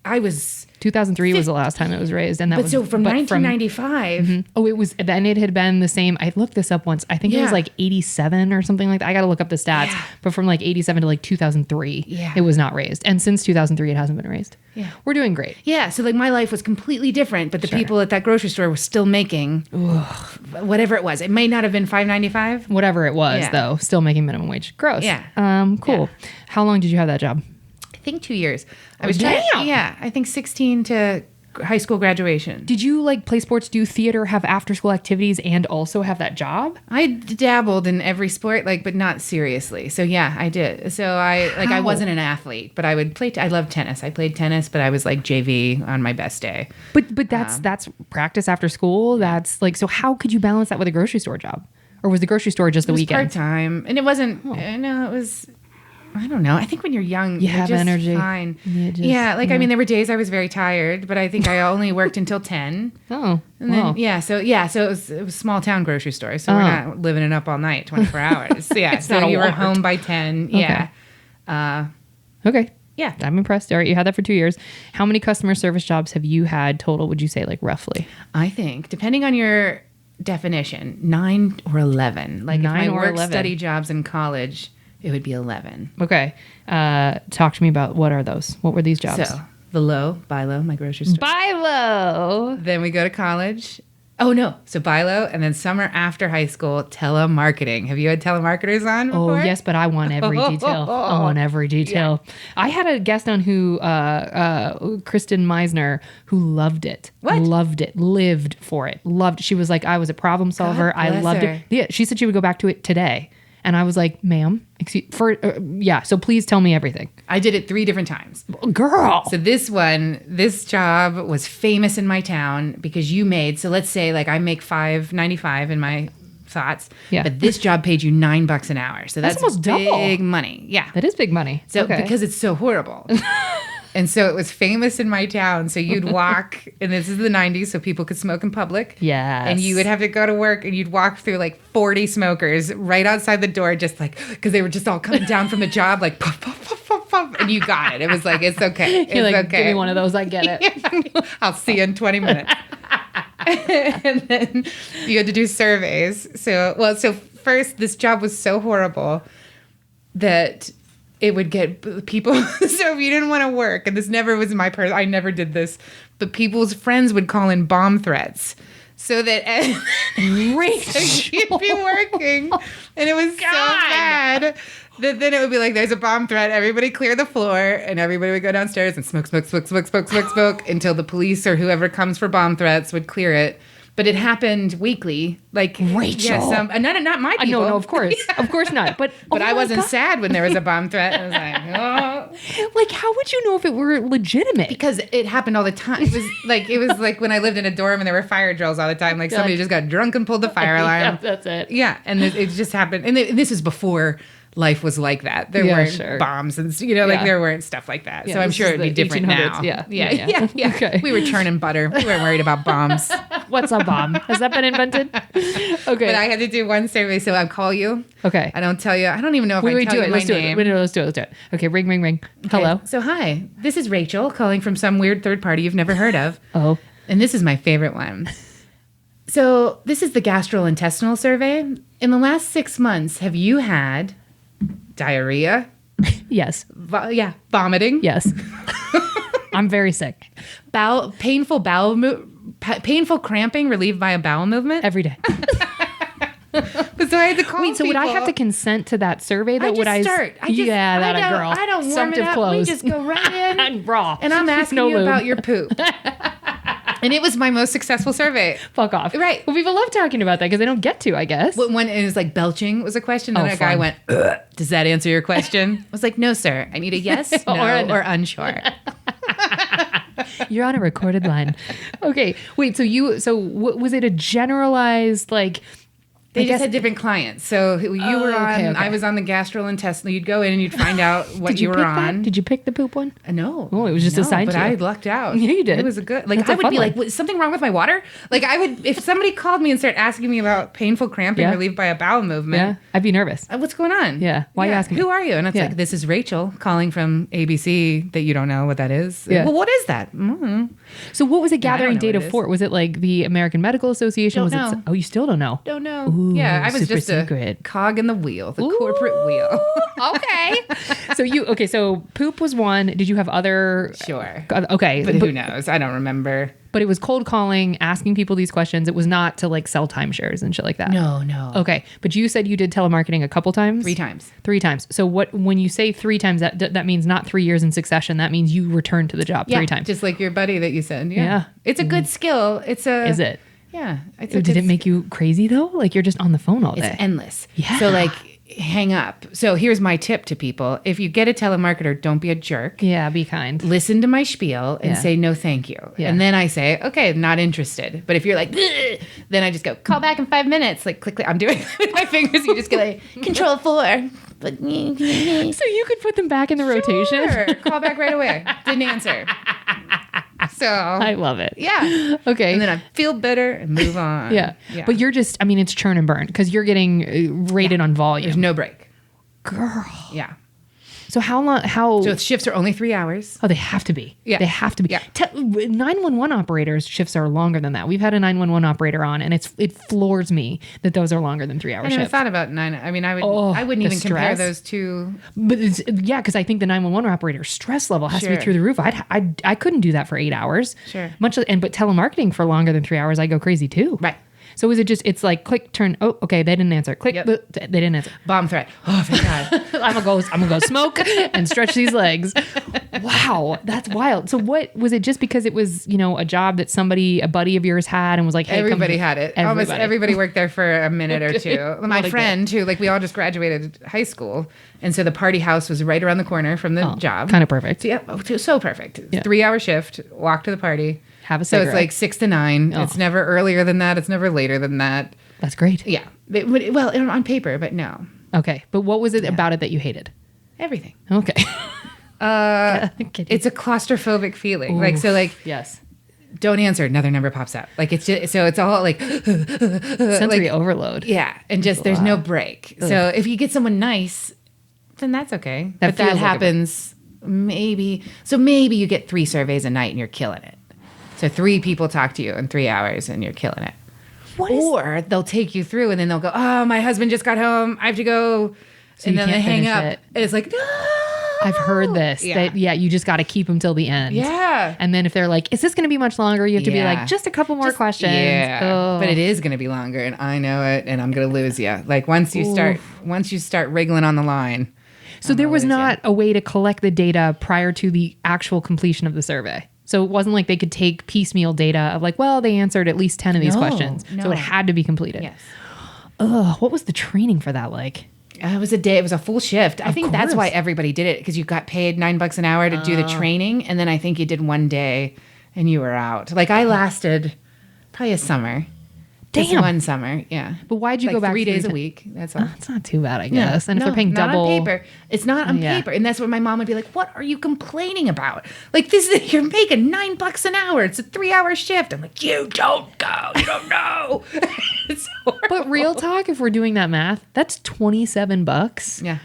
I was 2003 was the last time it was raised, and that was so from 1995. Oh, it was. Then it had been the same. I looked this up once. I think it was like 87 or something like that. I got to look up the stats. Yeah. But from like 87 to like 2003, it was not raised, and since 2003, it hasn't been raised. Yeah, we're doing great. Yeah, so like my life was completely different, but the people at that grocery store were still making whatever it was. It may not have been $5.95. Whatever it was, though, still making minimum wage. Gross. Yeah. Cool. Yeah. How long did you have that job? I think 2 years. I was trying. Yeah, I think 16 to high school graduation. Did you like play sports, do theater, have after school activities, and also have that job? I dabbled in every sport, but not seriously. So yeah, I did. So I wasn't an athlete, but I would play. I loved tennis. I played tennis, but I was like JV on my best day. But that's practice after school. That's like, so how could you balance that with a grocery store job? Or was the grocery store just the weekend? Part-time. And it wasn't, no, it was, I don't know. I think when you're young, you have just energy. Fine. I mean, there were days I was very tired, but I think I only worked until 10. Oh, and then, so it was a small town grocery store. So we're not living it up all night, 24 hours. So, yeah, so you were home by 10. Okay. Yeah. Okay. Yeah. I'm impressed. All right. You had that for 2 years. How many customer service jobs have you had total, would you say, like roughly? I think, depending on your definition, 9 or 11. Like 9 if my or work 11. study jobs in college, it would be 11. Okay. Talk to me about, what are those? What were these jobs? So buy low, my grocery store. Buy low. Then we go to college. Oh no. So buy low, and then summer after high school, telemarketing. Have you had telemarketers on before? Oh, yes, but I want every detail. I want every detail. Yeah. I had a guest on who, Kristen Meisner, who loved it. What? Loved it. Lived for it. Loved it. She was like, I was a problem solver. God I bless loved her. it. Yeah, she said she would go back to it today. And I was like, ma'am, so please tell me everything. I did it 3 different times. Girl. So this job was famous in my town because so let's say like I make $5.95 in my thoughts. Yeah. But this job paid you $9 an hour. So that's almost big double. money. Yeah. That is big money. So okay. because it's so horrible. And so it was famous in my town. So you'd walk, and this is the 90s, so people could smoke in public. Yes. And you would have to go to work, and you'd walk through like 40 smokers right outside the door, just like, because they were just all coming down from the job, like, puff, puff, puff, puff, puff. And you got it. It was like, it's okay. It's You're like, okay. give me one of those. I get it. I'll see you in 20 minutes. And then you had to do surveys. So first, this job was so horrible that it would get people. So if you didn't want to work, and this never was my person, I never did this, but people's friends would call in bomb threats so that so you'd be working, and it was so bad that then it would be like, there's a bomb threat, everybody clear the floor, and everybody would go downstairs and smoke until the police or whoever comes for bomb threats would clear it. But it happened weekly, like Rachel. Yeah, not my people. No, of course, of course not. But I wasn't sad when there was a bomb threat. I was like, oh. Like, how would you know if it were legitimate? Because it happened all the time. It was like when I lived in a dorm and there were fire drills all the time. Like somebody just got drunk and pulled the fire alarm. Yeah, that's it. Yeah, and it just happened. And this is before life was like that. There weren't bombs and like there weren't stuff like that. So I'm sure it'd be different now. Yeah. Okay. We were churning butter. We weren't worried about bombs. What's a bomb? Has that been invented? Okay. But I had to do one survey, so I'll call you. Okay. I don't tell you. I don't even know if I tell you my name. Let's do it. Okay, ring. Okay. Hello. So hi, this is Rachel calling from some weird third party you've never heard of. Oh. And this is my favorite one. So this is the gastrointestinal survey. In the last 6 months, have you had diarrhea? Yes. Vomiting? Yes. I'm very sick. Painful cramping relieved by a bowel movement? Every day. So I had to call Wait, so would I have to consent to that survey? That start. Girl. I don't warm it up. Clothes. We just go right in. And raw. And I'm asking you about your poop. And it was my most successful survey. Fuck off. Right. Well, people love talking about that because they don't get to, I guess. When it was like belching was a question, and a guy went, ugh, does that answer your question? I was like, no, sir. I need a yes, no, or unsure. You're on a recorded line. Okay. Wait, was it a generalized, like... They just had different clients. So you were on, okay. I was on the gastrointestinal. You'd go in and you'd find out what you were on. Did you pick the poop one? No. Oh, it was just assigned to you. But I lucked out. Yeah, you did. It was a good, I would be like, is something wrong with my water? Like if somebody called me and started asking me about painful cramping relieved by a bowel movement. Yeah, I'd be nervous. What's going on? Yeah. Why are you asking me? Who are you? And it's like, this is Rachel calling from ABC that you don't know what that is. Yeah. Well, what is that? Mm-hmm. So what was it gathering data for? Was it like the American Medical Association? Don't know. Oh, you still don't know? Don't know. Ooh, yeah, I was just secret. A cog in the wheel, the corporate wheel. Okay. So poop was one. Did you have other? Sure. Okay. But who knows? I don't remember. But it was cold calling, asking people these questions. It was not to like sell timeshares and shit like that. No. Okay. But you said you did telemarketing a couple times? 3 times. 3 times. So when you say 3 times, that means not 3 years in succession. That means you returned to the job 3 times. Just like your buddy that you said. Yeah. It's a good skill. Is it? Yeah. Did it make you crazy though? Like you're just on the phone all day. It's endless. Yeah. So like hang up. So here's my tip to people. If you get a telemarketer, don't be a jerk. Yeah, be kind. Listen to my spiel and say no thank you. Yeah. And then I say, okay, not interested. But if you're like, ugh, then I just go, call back in 5 minutes. Like click. I'm doing it with my fingers. You just go like, control 4. But So you could put them back in the rotation? Sure. Call back right away. Didn't answer. So I love it. Yeah. Okay. And then I feel better and move on. Yeah. But you're just, I mean, it's churn and burn because you're getting rated on volume. There's no break. Girl. Yeah. So So shifts are only 3 hours. Oh, they have to be. Yeah. They have to be. Yeah. 911 operators shifts are longer than that. We've had a 911 operator on and it floors me that those are longer than 3 hour I never shifts. thought about 9. I mean, I wouldn't the even compare stress. those two. But because I think the 911 operator stress level has to be Sure. through the roof. I couldn't do that for 8 hours. Sure. But telemarketing for longer than 3 hours, I go crazy too. Right. So is it just, it's like click, turn, oh, okay, they didn't answer. Click, Yep. they didn't answer. Bomb threat. Oh, thank God. I'm gonna go smoke and stretch these legs. Wow, that's wild. So what was it? Just because it was, a job that a buddy of yours had, and was like, hey, Everybody had it. Almost everybody worked there for a minute or two. My friend, who we all just graduated high school, and so the party house was right around the corner from the job. Kind of perfect. So, so perfect. Yeah. 3 hour shift. Walk to the party. Have a So cigarette. it's like 6 to 9. Oh. It's never earlier than that. It's never later than that. That's great. Yeah. On paper, but no. Okay, but what was it about it that you hated? Everything. Okay. It's a claustrophobic feeling. Yes. Don't answer. Another number pops up. Like it's just, so it's all like Sensory overload. Yeah, and just there's no break. So if you get someone nice, then that's okay. But that feels like happens maybe. So maybe you get 3 surveys a night and you're killing it. So 3 people talk to you in 3 hours and you're killing it. Or they'll take you through and then they'll go, oh, my husband just got home. I have to go. So and you then they can't hang finish up. it. And it's like, no. I've heard this. Yeah. That, you just got to keep them till the end. Yeah. And then if they're like, is this going to be much longer? You have to be like, just a couple more questions. Yeah. Oh. But it is going to be longer and I know it and I'm going to lose you. Like once you start wriggling on the line. So there was not a way to collect the data prior to the actual completion of the survey. So it wasn't like they could take piecemeal data of like, well, they answered at least 10 of these questions. No. So it had to be completed. Yes. Ugh, what was the training for that like? It was a day. It was a full shift. I think that's why everybody did it because you got paid $9 an hour to do the training. And then I think you did one day and you were out. Like I lasted probably a summer. Just Damn. one summer. Yeah. But why'd you Like go back 3 days a times? week. That's all. That's not too bad, I guess. And if they're paying not double. on paper. It's not on paper. And that's what my mom would be like, what are you complaining about? Like you're making $9 an hour. It's a 3 hour shift. I'm like, you don't go. You don't know. It's horrible. But real talk, if we're doing that math, that's $27. Yeah.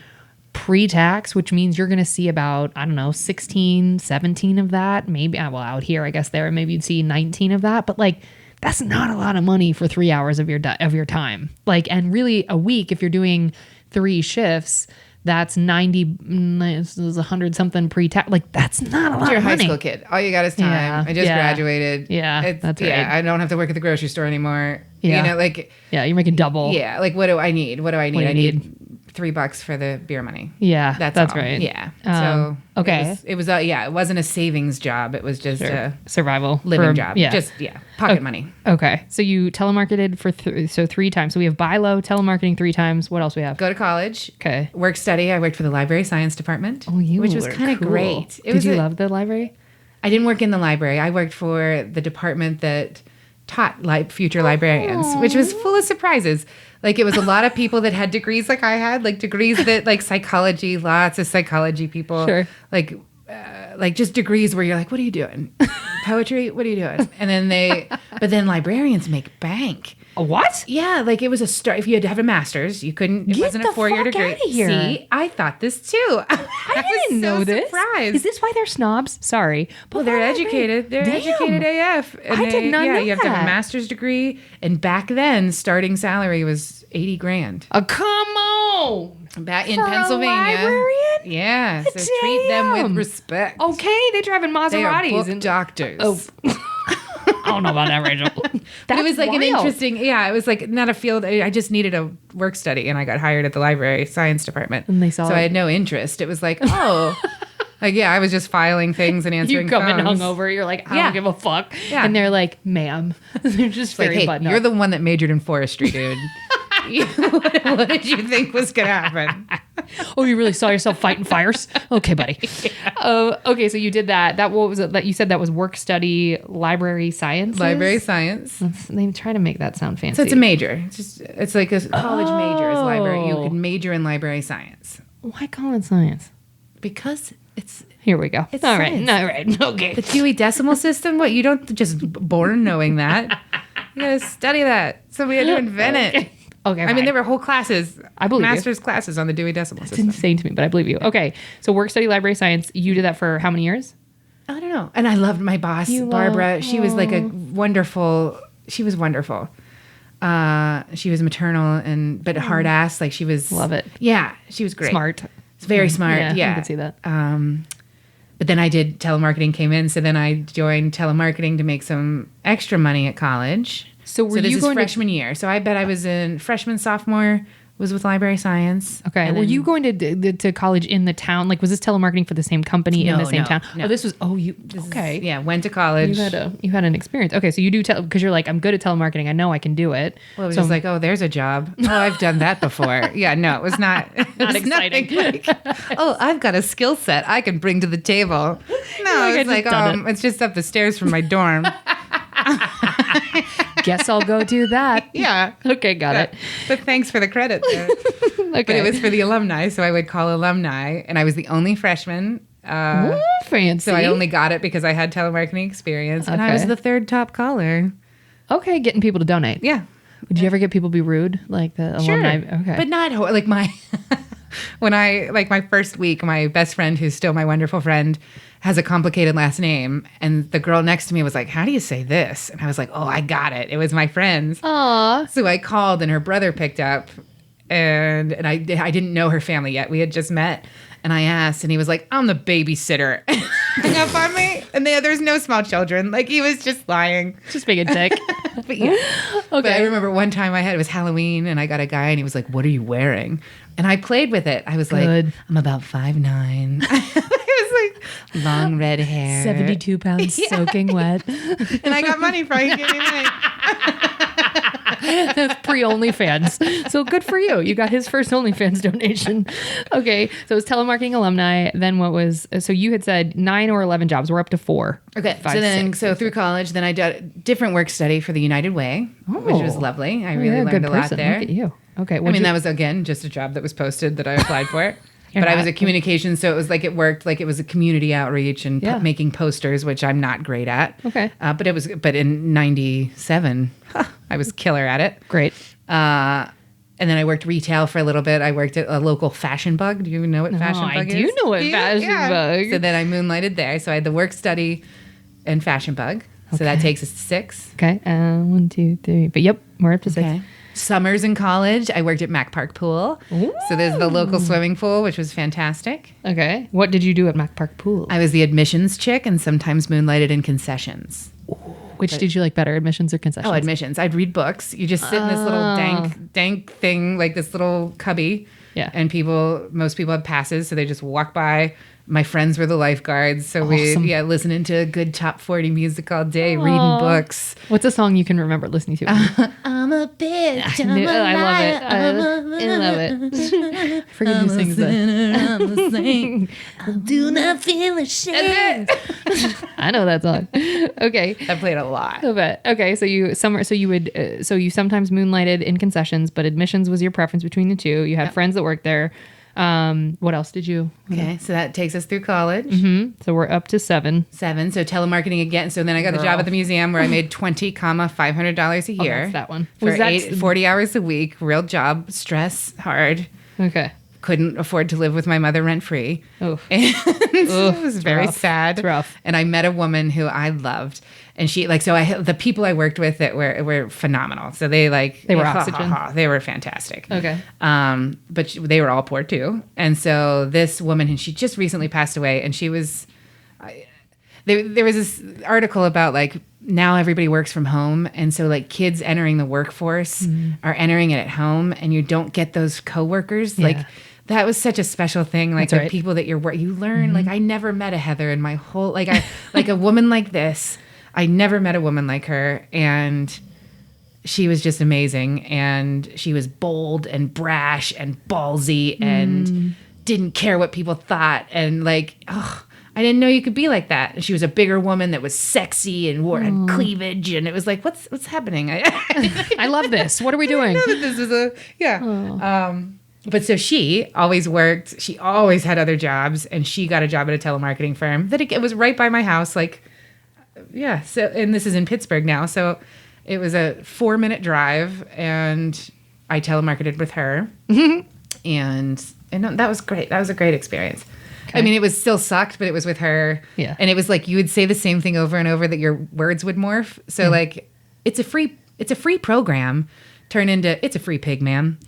Pre-tax, which means you're going to see about, 16, 17 of that. Maybe, well, out here, I guess maybe you'd see 19 of that. But like, that's not a lot of money for 3 hours of your time. Like, and really a week, if you're doing 3 shifts, that's 100 something pre-tax. Like, that's not a lot You're a of high money. school kid. All you got is time. Yeah, I just yeah. graduated. Yeah, that's right. Yeah, I don't have to work at the grocery store anymore. Yeah. Like. Yeah, you're making double. Yeah, like what do I need? What do I need? do you I need $3 for the beer money. Yeah, That's all. right. Yeah. So, okay. It was it wasn't a savings job. It was just a survival living job. Yeah. Just pocket money. Okay. So you telemarketed for 3 times. So we have buy low, telemarketing 3 times. What else we have? Go to college. Okay. Work study. I worked for the library science department. Oh, which was kind of cool. great. Did you love the library? I didn't work in the library. I worked for the department that taught future librarians, which was full of surprises. Like it was a lot of people that had degrees like I had, like degrees that like psychology, lots of psychology people. Sure. Like just degrees where you're like, what are you doing? Poetry? What are you doing? And then but then librarians make bank. A what? Yeah, like it was a start. If you had to have a master's, you couldn't. It wasn't a 4-year degree. Outta here. See, I thought this too. I didn't know this. Surprised. Is this why they're snobs? Sorry. But Well, they're educated. They're educated AF. And I did not know you have to have that. a master's degree. And back then, starting salary was $80,000. Oh, come on. Back in For a Pennsylvania. librarian? Yeah. So treat them Damn. with respect. Okay, they drive in They are Maseratis. book doctors. Oh. don't know about that, Rachel. But it was like an wild. interesting, it was like not a field. I just needed a work study and I got hired at the library science department. And they saw so it. I had no interest. It was like, oh, like, I was just filing things and answering You come in phones. hungover. You're like, I Yeah. don't give a fuck. Yeah. And they're like, ma'am. They're just It's like, very hey, buttoned you're up. the one that majored in forestry, dude. What did you think was going to happen? Oh, you really saw yourself fighting fires? Okay, buddy. Okay, so you did that. What was it that you said that was work study library science? Library science. They try to make that sound fancy. So it's a major. It's like a college major is library. You can major in library science. Why call it science? Because it's Here we go. It's All right. science. All right. Okay. the Dewey Decimal System. What, you don't just born knowing that. You gotta study that. Somebody had to invent it. Okay. I mean, there were whole classes. I believe you. master's classes on the Dewey Decimal It's System. insane to me, but I believe you. Okay. So work study library science. You did that for how many years? I don't know. And I loved my boss, Barbara. She was like a wonderful. She was wonderful. She was maternal but hard ass. Like she was. Love it. Yeah, she was great. Smart. Very smart. Yeah, I can see that. But then I did telemarketing came in, so then I joined telemarketing to make some extra money at college. So were this you is going freshman year. So I bet I was in freshman, sophomore, was with library science. Okay. And Were then- you going to college in the town? Like, was this telemarketing for the same company in the No, same no, town? no. Oh, this was. Oh, you. Okay. Yeah, went to college. You had an experience. Okay, so you do because you're like, I'm good at telemarketing. I know I can do it. Well, it was so just like, oh, there's a job. Oh, I've done that before. Yeah, no, it was not. It Not was exciting. nothing like, oh, I've got a skill set I can bring to the table. No, Like, I it's like, just done it's just up the stairs from my dorm. guess I'll go do that. Yeah. Okay, got it. But thanks for the credit there. Okay. But it was for the alumni, so I would call alumni, and I was the only freshman. Ooh, fancy. So I only got it because I had telemarketing experience, and I was Okay. the third top caller. Okay, getting people to donate. Yeah. Would you ever get people to be rude, like the alumni? Okay. But not like my when I like my first week, my best friend, who's still my wonderful friend, has a complicated last name, and the girl next to me was like, "How do you say this?" And I was like, "Oh, I got it. It was my friend's." Aw. So I called, and her brother picked up, and I didn't know her family yet. We had just met, and I asked, and he was like, "I'm the babysitter." Hung up on me, and there's no small children. Like he was just lying. Just being a dick. But yeah. Okay. But I remember one time it was Halloween, and I got a guy, and he was like, "What are you wearing?" And I played with it. I was Good. like, "I'm about 5'9". It was like long red hair, 72 pounds soaking wet. and I got money for it. He gave me money. That's pre-OnlyFans. So good for you. You got his first OnlyFans donation. Okay. So it was telemarketing alumni. Then what was, so you had said 9 or 11 jobs. We're up to 4. Okay, 5, so then 6. so through college, then I did a different work study for the United Way, which was Oh. lovely. I Oh, really yeah, learned good a lot person. there. Look at you. Okay. I mean, that was, again, just a job that was posted that I applied for. But I was a communications, so it was like it worked like it was a community outreach and Yeah. making posters, which I'm not great at. Okay. But in '97, I was killer at it. Great. And then I worked retail for a little bit. I worked at a local Fashion Bug. Do you know what Fashion I Bug is? do know what Fashion Bug. So then I moonlighted there. So I had the work study and Fashion Bug. So that takes us to 6. Okay. 1, 2, 3. But yep, we're up to 6. Okay. Summers in college, I worked at Mac Park Pool. So there's the local swimming pool, which was fantastic. Okay. What did you do at Mac Park Pool? I was the admissions chick and sometimes moonlighted in concessions. Which did you like better, admissions or concessions? Oh, admissions. I'd read books. You just sit in this little dank thing, like this little cubby. Yeah. And most people had passes, so they just walk by. My friends were the lifeguards, so Awesome. we listening to a good top 40 music all day, reading books. What's a song you can remember listening to? I'm a bitch. I'm a I love liar, it. I'm a I love it. I forget I'm who a sings that. sinner, I'm a saint. I do not feel ashamed. I know that song. Okay. I played a lot. I bet. Okay, so you sometimes moonlighted in concessions, but admissions was your preference between the two. You had friends that worked there. What else did you? Okay, so that takes us through college. So we're up to 7. 7. So telemarketing again. So then I got a job at the museum where I made $20,500 a year. That's that one. For Was that 40 hours a week. Real job, stress, hard. okay? Couldn't afford to live with my mother rent free. Oof. And it was very rough. sad. It's rough. And I met a woman who I loved. And she the people I worked with that were phenomenal. So they were oxygen. They were fantastic. Okay. But they were all poor too. And so this woman, and she just recently passed away, and she was, there was this article about like now everybody works from home. And so like kids entering the workforce are entering it at home, and you don't get those coworkers. Yeah. Like that was such a special thing. Like That's right. the people that you learn, like I never met a Heather in my whole, like like a woman like this. I never met a woman like her. And she was just amazing. And she was bold and brash and ballsy and didn't care what people thought. And like, oh, I didn't know you could be like that. And she was a bigger woman that was sexy and had cleavage. And it was like, what's happening? I love this. What are we doing? I know that this is but so she always worked. She always had other jobs. And she got a job at a telemarketing firm that it was right by my house. Like, yeah. So, and this is in Pittsburgh now. So it was a 4-minute drive. And I telemarketed with her. And that was great. That was a great experience. Okay. I mean, it was still sucked, but it was with her. Yeah. And it was like you would say the same thing over and over that your words would morph. So like it's a free program turned into it's a free pig, ma'am.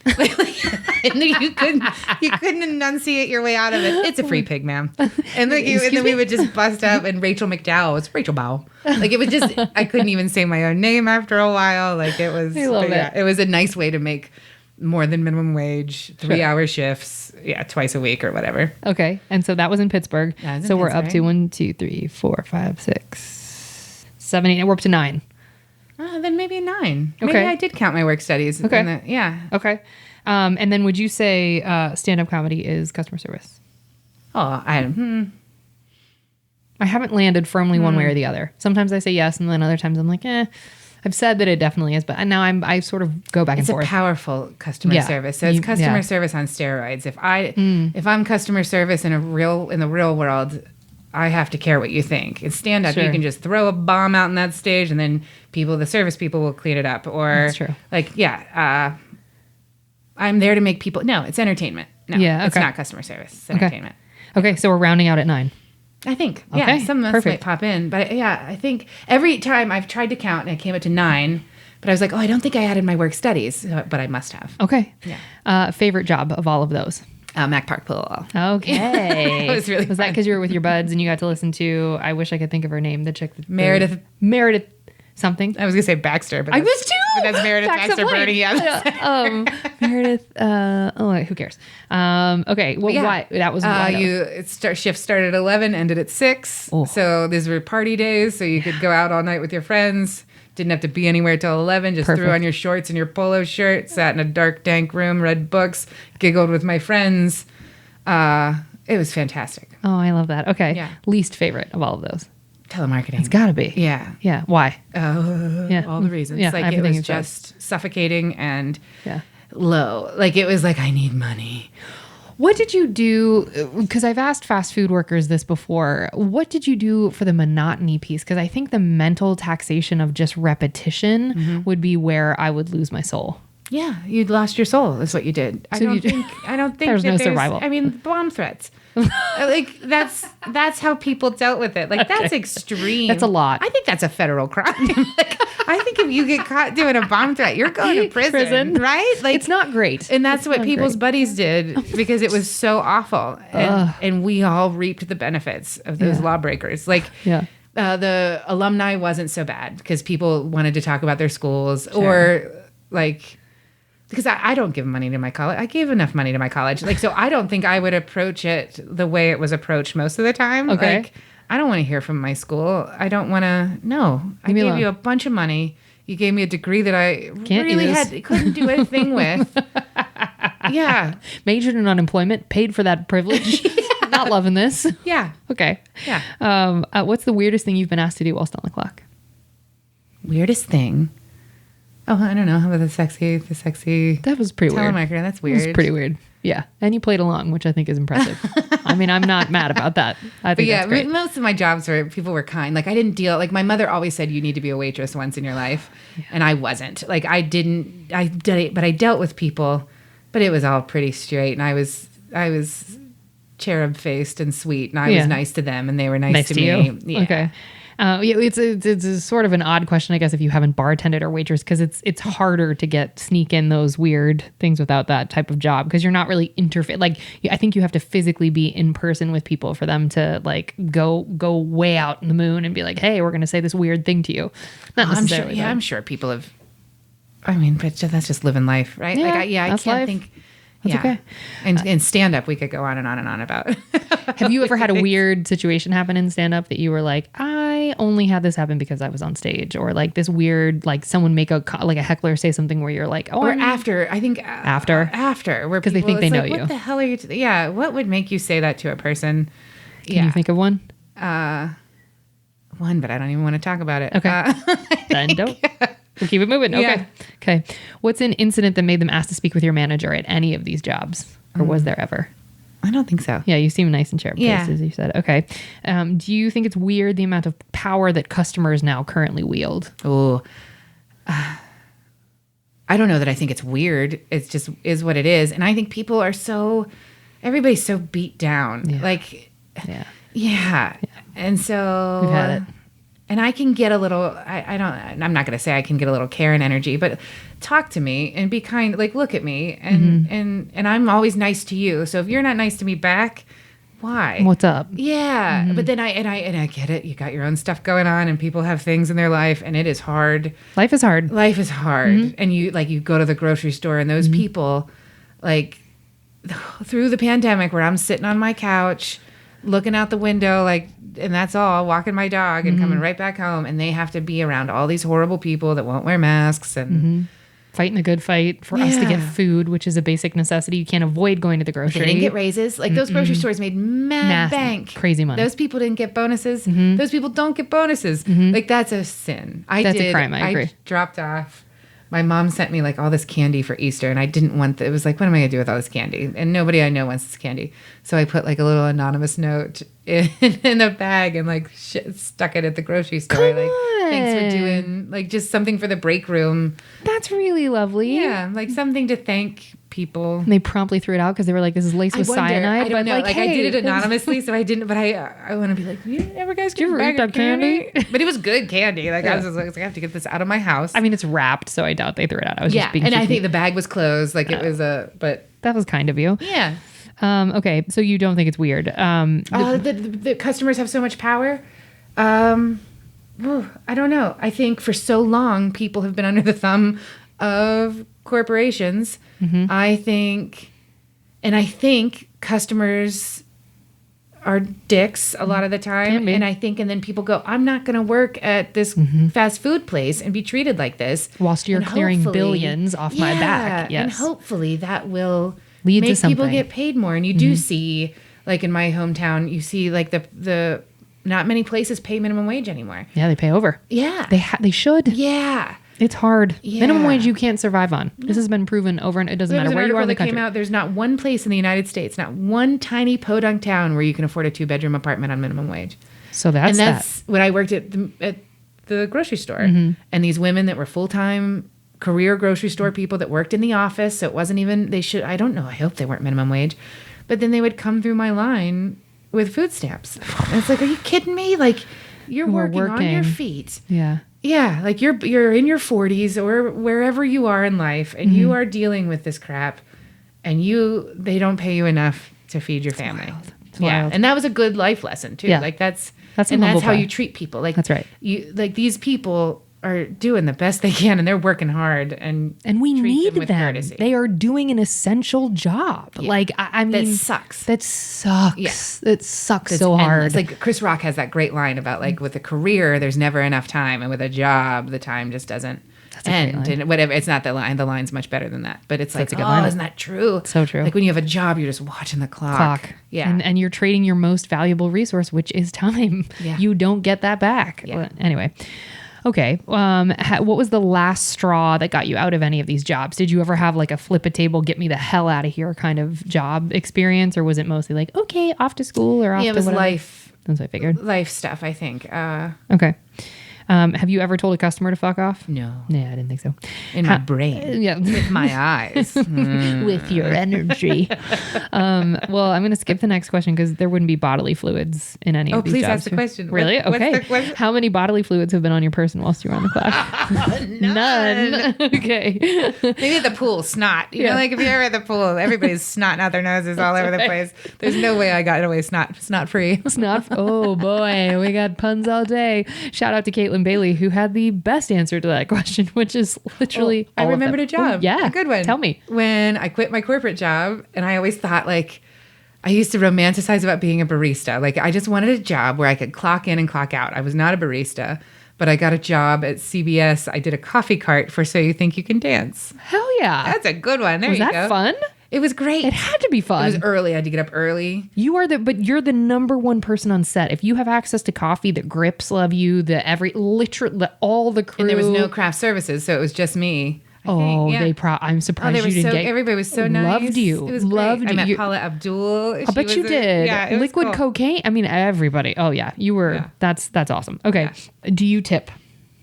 And you couldn't enunciate your way out of it. It's a free pig, ma'am. And like and then we would just bust up and Rachel McDowell. It's Rachel Bow. Like it was just I couldn't even say my own name after a while. Like it was I love it. Yeah, it was a nice way to make more than minimum wage, 3-hour shifts, twice a week or whatever. Okay. And so that was in Pittsburgh. Yeah, so we're up to 1, 2, 3, 4, 5, 6, 7, 8. We're up to 9. Then maybe 9. Okay. Maybe I did count my work studies. Okay. Yeah. Okay. And then would you say stand-up comedy is customer service? Oh, I haven't landed firmly one way or the other. Sometimes I say yes, and then other times I'm like, I've said that it definitely is, but now I sort of go back and forth. It's a powerful customer service. So it's customer service on steroids. If I'm customer service in the real world, I have to care what you think. It's stand up. Sure. You can just throw a bomb out in that stage, and then the service people will clean it up. Or that's true. Like, I'm there to make people. No, it's entertainment. No, it's not customer service. It's entertainment. Okay, so we're rounding out at 9. I think. Okay, yeah, some of us might pop in. But I think every time I've tried to count and I came up to 9, but I was like, I don't think I added my work studies, but I must have. Okay. Yeah. Favorite job of all of those? Mac Park Pool. Okay. It was really Was that because you were with your buds and you got to listen to, I wish I could think of her name, the chick. Meredith something. I was going to say Baxter, but I was too. But that's Meredith Baxter Birdie. Yeah. Meredith. Who cares? Okay. Well, why? That was why. Shift started at 11, ended at 6. Oh. So these were party days. So you could go out all night with your friends. Didn't have to be anywhere till 11. Just threw on your shorts and your polo shirt. Sat in a dark, dank room. Read books. Giggled with my friends. It was fantastic. Oh, I love that. Okay. Yeah. Least favorite of all of those. Telemarketing. It's got to be. Yeah. Yeah. Why? All the reasons. Yeah, like it was just suffocating and low. Like it was like, I need money. What did you do? Because I've asked fast food workers this before. What did you do for the monotony piece? Because I think the mental taxation of just repetition would be where I would lose my soul. Yeah, you'd lost your soul is what you did. I don't think there's no survival. I mean, bomb threats. Like that's how people dealt with it. Like that's extreme. That's a lot. I think that's a federal crime. Like, I think if you get caught doing a bomb threat, you're going to prison. Right? Like it's not great. And that's what people's buddies did because it was so awful. And we all reaped the benefits of those lawbreakers. Like the alumni wasn't so bad because people wanted to talk about their schools or like. Because I don't give money to my college. I gave enough money to my college. Like, so I don't think I would approach it the way it was approached most of the time. Okay. Like, I don't want to hear from my school. I don't want to, no. I gave you a bunch of money. You gave me a degree that I couldn't do anything with. Yeah. Majored in unemployment, paid for that privilege. Not loving this. Yeah. Okay. Yeah. What's the weirdest thing you've been asked to do whilst on the clock? Weirdest thing? Oh, I don't know. How about the sexy? That was pretty weird. Telemarketer. That's weird. It was pretty weird. Yeah. And you played along, which I think is impressive. I mean, I'm not mad about that. I think that's great. Most of my jobs people were kind. Like I didn't deal, like my mother always said, you need to be a waitress once in your life. Yeah. And I wasn't. Like I did it, but I dealt with people, but it was all pretty straight. And I was cherub faced and sweet. And I was nice to them and they were nice to me. You. Yeah. Okay. It's a sort of an odd question, I guess, if you haven't bartended or waitress, because it's harder to sneak in those weird things without that type of job, because you're not really like I think you have to physically be in person with people for them to like go way out in the moon and be like, hey, we're going to say this weird thing to you. Not necessarily. I'm sure people have. I mean, but that's just living life, right? Yeah, I can't life. think. That's okay. And stand up, we could go on and on and on about. Have you ever had a weird situation happen in stand up that you were like, I only had this happen because I was on stage, or like this weird, like someone make a heckler say something where you're like, oh, or after, I think after, where because they think they know you. What the hell are you? Yeah. What would make you say that to a person? Can you think of one? One, but I don't even want to talk about it. Okay. Then don't. We'll keep it moving. Okay. Yeah. Okay. What's an incident that made them ask to speak with your manager at any of these jobs? Or was there ever? I don't think so. Yeah, you seem nice and sharp-faced, as you said. Okay. Do you think it's weird the amount of power that customers now currently wield? Oh, I don't know that I think it's weird. It's just is what it is. And I think people are everybody's so beat down. Yeah. Like, yeah. And so we've had it. And I can get a little, I'm not going to say I can get a little Karen energy, but talk to me and be kind, like, look at me. And I'm always nice to you. So if you're not nice to me back, why? What's up? Yeah. But then I get it. You got your own stuff going on and people have things in their life and it is hard. Life is hard. Life is hard. And you go to the grocery store and those people, like, through the pandemic where I'm sitting on my couch, looking out the window, like, and that's all, walking my dog and coming right back home, and they have to be around all these horrible people that won't wear masks and fighting the good fight for us to get food, which is a basic necessity. You can't avoid going to the grocery. They didn't get raises. Like those grocery stores made mad bank. Crazy money. Those people didn't get bonuses. Those people don't get bonuses. Like that's a sin. That's a crime. I agree. I dropped off. My mom sent me like all this candy for Easter, and I didn't want it was like, what am I going to do with all this candy? And nobody I know wants this candy. So I put like a little anonymous note in a bag and like stuck it at the grocery store. Come on. Thanks for doing like just something for the break room. That's really lovely. Yeah, like something to thank people. And they promptly threw it out because they were like, this is laced with cyanide. I don't know. Like hey, I did it anonymously, so I didn't. But I want to be like, you ever guys get a bag of candy? But it was good candy. Like I was just like, I have to get this out of my house. I mean, it's wrapped, so I doubt they threw it out. I was just being and cheeky. I think the bag was closed. Like it was but that was kind of you. Yeah. Okay, so you don't think it's weird? The customers have so much power. I don't know. I think for so long people have been under the thumb of corporations. I think customers are dicks a lot of the time. And I think, and then people go, I'm not going to work at this fast food place and be treated like this. Whilst you're clearing billions off my back. Yes. And hopefully that will lead make to something. People get paid more. And you do see, like in my hometown, you see like the not many places pay minimum wage anymore. Yeah, they pay over. Yeah. They should. Yeah. It's hard. Yeah. Minimum wage you can't survive on. This has been proven over, and it doesn't matter where you are in the country. There's not one place in the United States, not one tiny podunk town where you can afford a 2-bedroom apartment on minimum wage. So that's when I worked at the grocery store, and these women that were full-time career grocery store people that worked in the office. So it wasn't even, I don't know, I hope they weren't minimum wage, but then they would come through my line with food stamps. And it's like, are you kidding me? Like you're working on your feet. Yeah. Yeah, like you're in your 40s or wherever you are in life, and you are dealing with this crap, and they don't pay you enough to feed your family. It's wild. And that was a good life lesson too. Yeah. Like that's how how you treat people. Like that's right. You like these people are doing the best they can, and they're working hard, and we need them. Courtesy. They are doing an essential job. Yeah. Like I mean, that sucks. That sucks. Yeah. It sucks so endless. hard. It's like Chris Rock has that great line about like with a career, there's never enough time, and with a job, the time just doesn't end. And whatever, it's not the line. The line's much better than that. But it's like, isn't that true? It's so true. Like when you have a job, you're just watching the clock. Yeah, and you're trading your most valuable resource, which is time. Yeah. You don't get that back. Yeah. Well, anyway. Okay. What was the last straw that got you out of any of these jobs? Did you ever have like a flip a table, get me the hell out of here kind of job experience? Or was it mostly like, okay, off to school or off to whatever? It was life. That's what I figured. Life stuff, I think. Okay. Have you ever told a customer to fuck off? No. Yeah, I didn't think so. In my brain. Yeah. With my eyes. With your energy. Well, I'm going to skip the next question because there wouldn't be bodily fluids in any of these please jobs. ask the question. Really? What's Okay. the question? How many bodily fluids have been on your person whilst you were on the clock? None. Okay. Maybe at the pool, snot. You know, like if you're ever at the pool, everybody's snotting out their noses all over the place. There's no way I got away snot free. Snot. Oh boy, we got puns all day. Shout out to Caitlin Bailey, who had the best answer to that question, which is literally. I remembered a job. Yeah, a good one. Tell me. When I quit my corporate job, and I always thought like. I used to romanticize about being a barista. Like I just wanted a job where I could clock in and clock out. I was not a barista, but I got a job at CBS. I did a coffee cart for So You Think You Can Dance. Hell yeah. That's a good one. There Was you that go. fun? It was great. It had to be fun. It was early. I had to get up early. You're the number one person on set. If you have access to coffee, the grips love you, literally all the crew. And there was no craft services, so it was just me. I'm surprised you didn't get. Everybody was so nice. Loved you. It was loved great. you. I met Paula Abdul. I bet you did. Yeah, it was Liquid cool. cocaine. I mean, everybody. Oh yeah, you were. Yeah. That's awesome. Okay. Do you tip?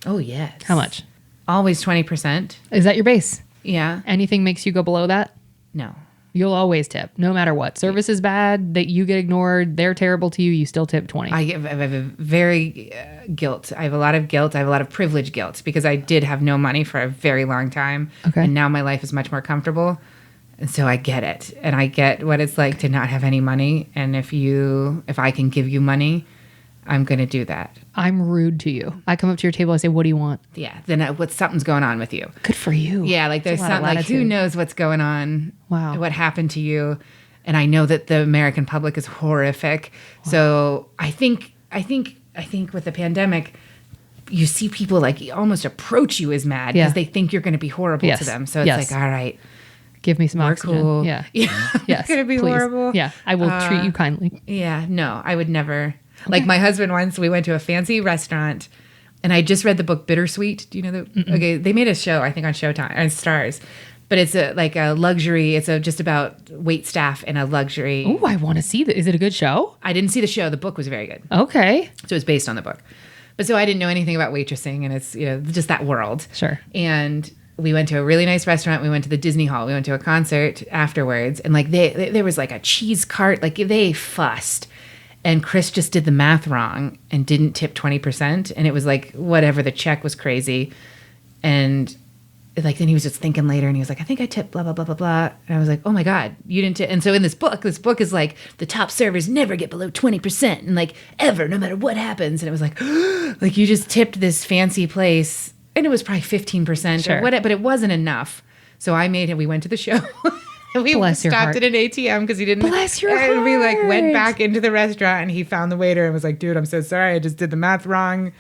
Oh yes. How much? Always 20%. Is that your base? Yeah. Anything makes you go below that? No. You'll always tip, no matter what. Service is bad, that you get ignored, they're terrible to you, you still tip 20. I have a very guilt. I have a lot of guilt. I have a lot of privilege guilt because I did have no money for a very long time. Okay. And now my life is much more comfortable. And so I get it. And I get what it's like to not have any money. And if I can give you money, I'm going to do that. I'm rude to you. I come up to your table, I say, what do you want? Yeah. Then something's going on with you. Good for you. Yeah. Like there's something like who knows what's going on. Wow. What happened to you. And I know that the American public is horrific. Wow. So I think with the pandemic, you see people like almost approach you as mad because they think you're going to be horrible to them. So it's like, all right. Give me some oxygen. Cool. Yeah. Yeah. Yes. Going to be please. horrible. Yeah. I will treat you kindly. Yeah. No, I would never. Okay. Like my husband once, we went to a fancy restaurant and I just read the book Bittersweet. Do you know okay, they made a show, I think on Showtime, on Stars. But it's a luxury, just about wait staff in a luxury. Oh, I want to see that. Is it a good show? I didn't see the show. The book was very good. Okay. So it's based on the book. But so I didn't know anything about waitressing and it's, just that world. Sure. And we went to a really nice restaurant. We went to the Disney Hall. We went to a concert afterwards. And like there was like a cheese cart. Like they fussed. And Chris just did the math wrong and didn't tip 20%. And it was like, whatever, the check was crazy. And like, then he was just thinking later and he was like, I think I tipped blah, blah, blah, blah, blah. And I was like, oh my God, you didn't tip. And so in this book is like, the top servers never get below 20% and like ever, no matter what happens. And it was like, like you just tipped this fancy place and it was probably 15% sure. or whatever, but it wasn't enough. So we went to the show. We stopped at an ATM because he didn't. Bless your and heart. we like went back into the restaurant and he found the waiter and was like, dude, I'm so sorry. I just did the math wrong.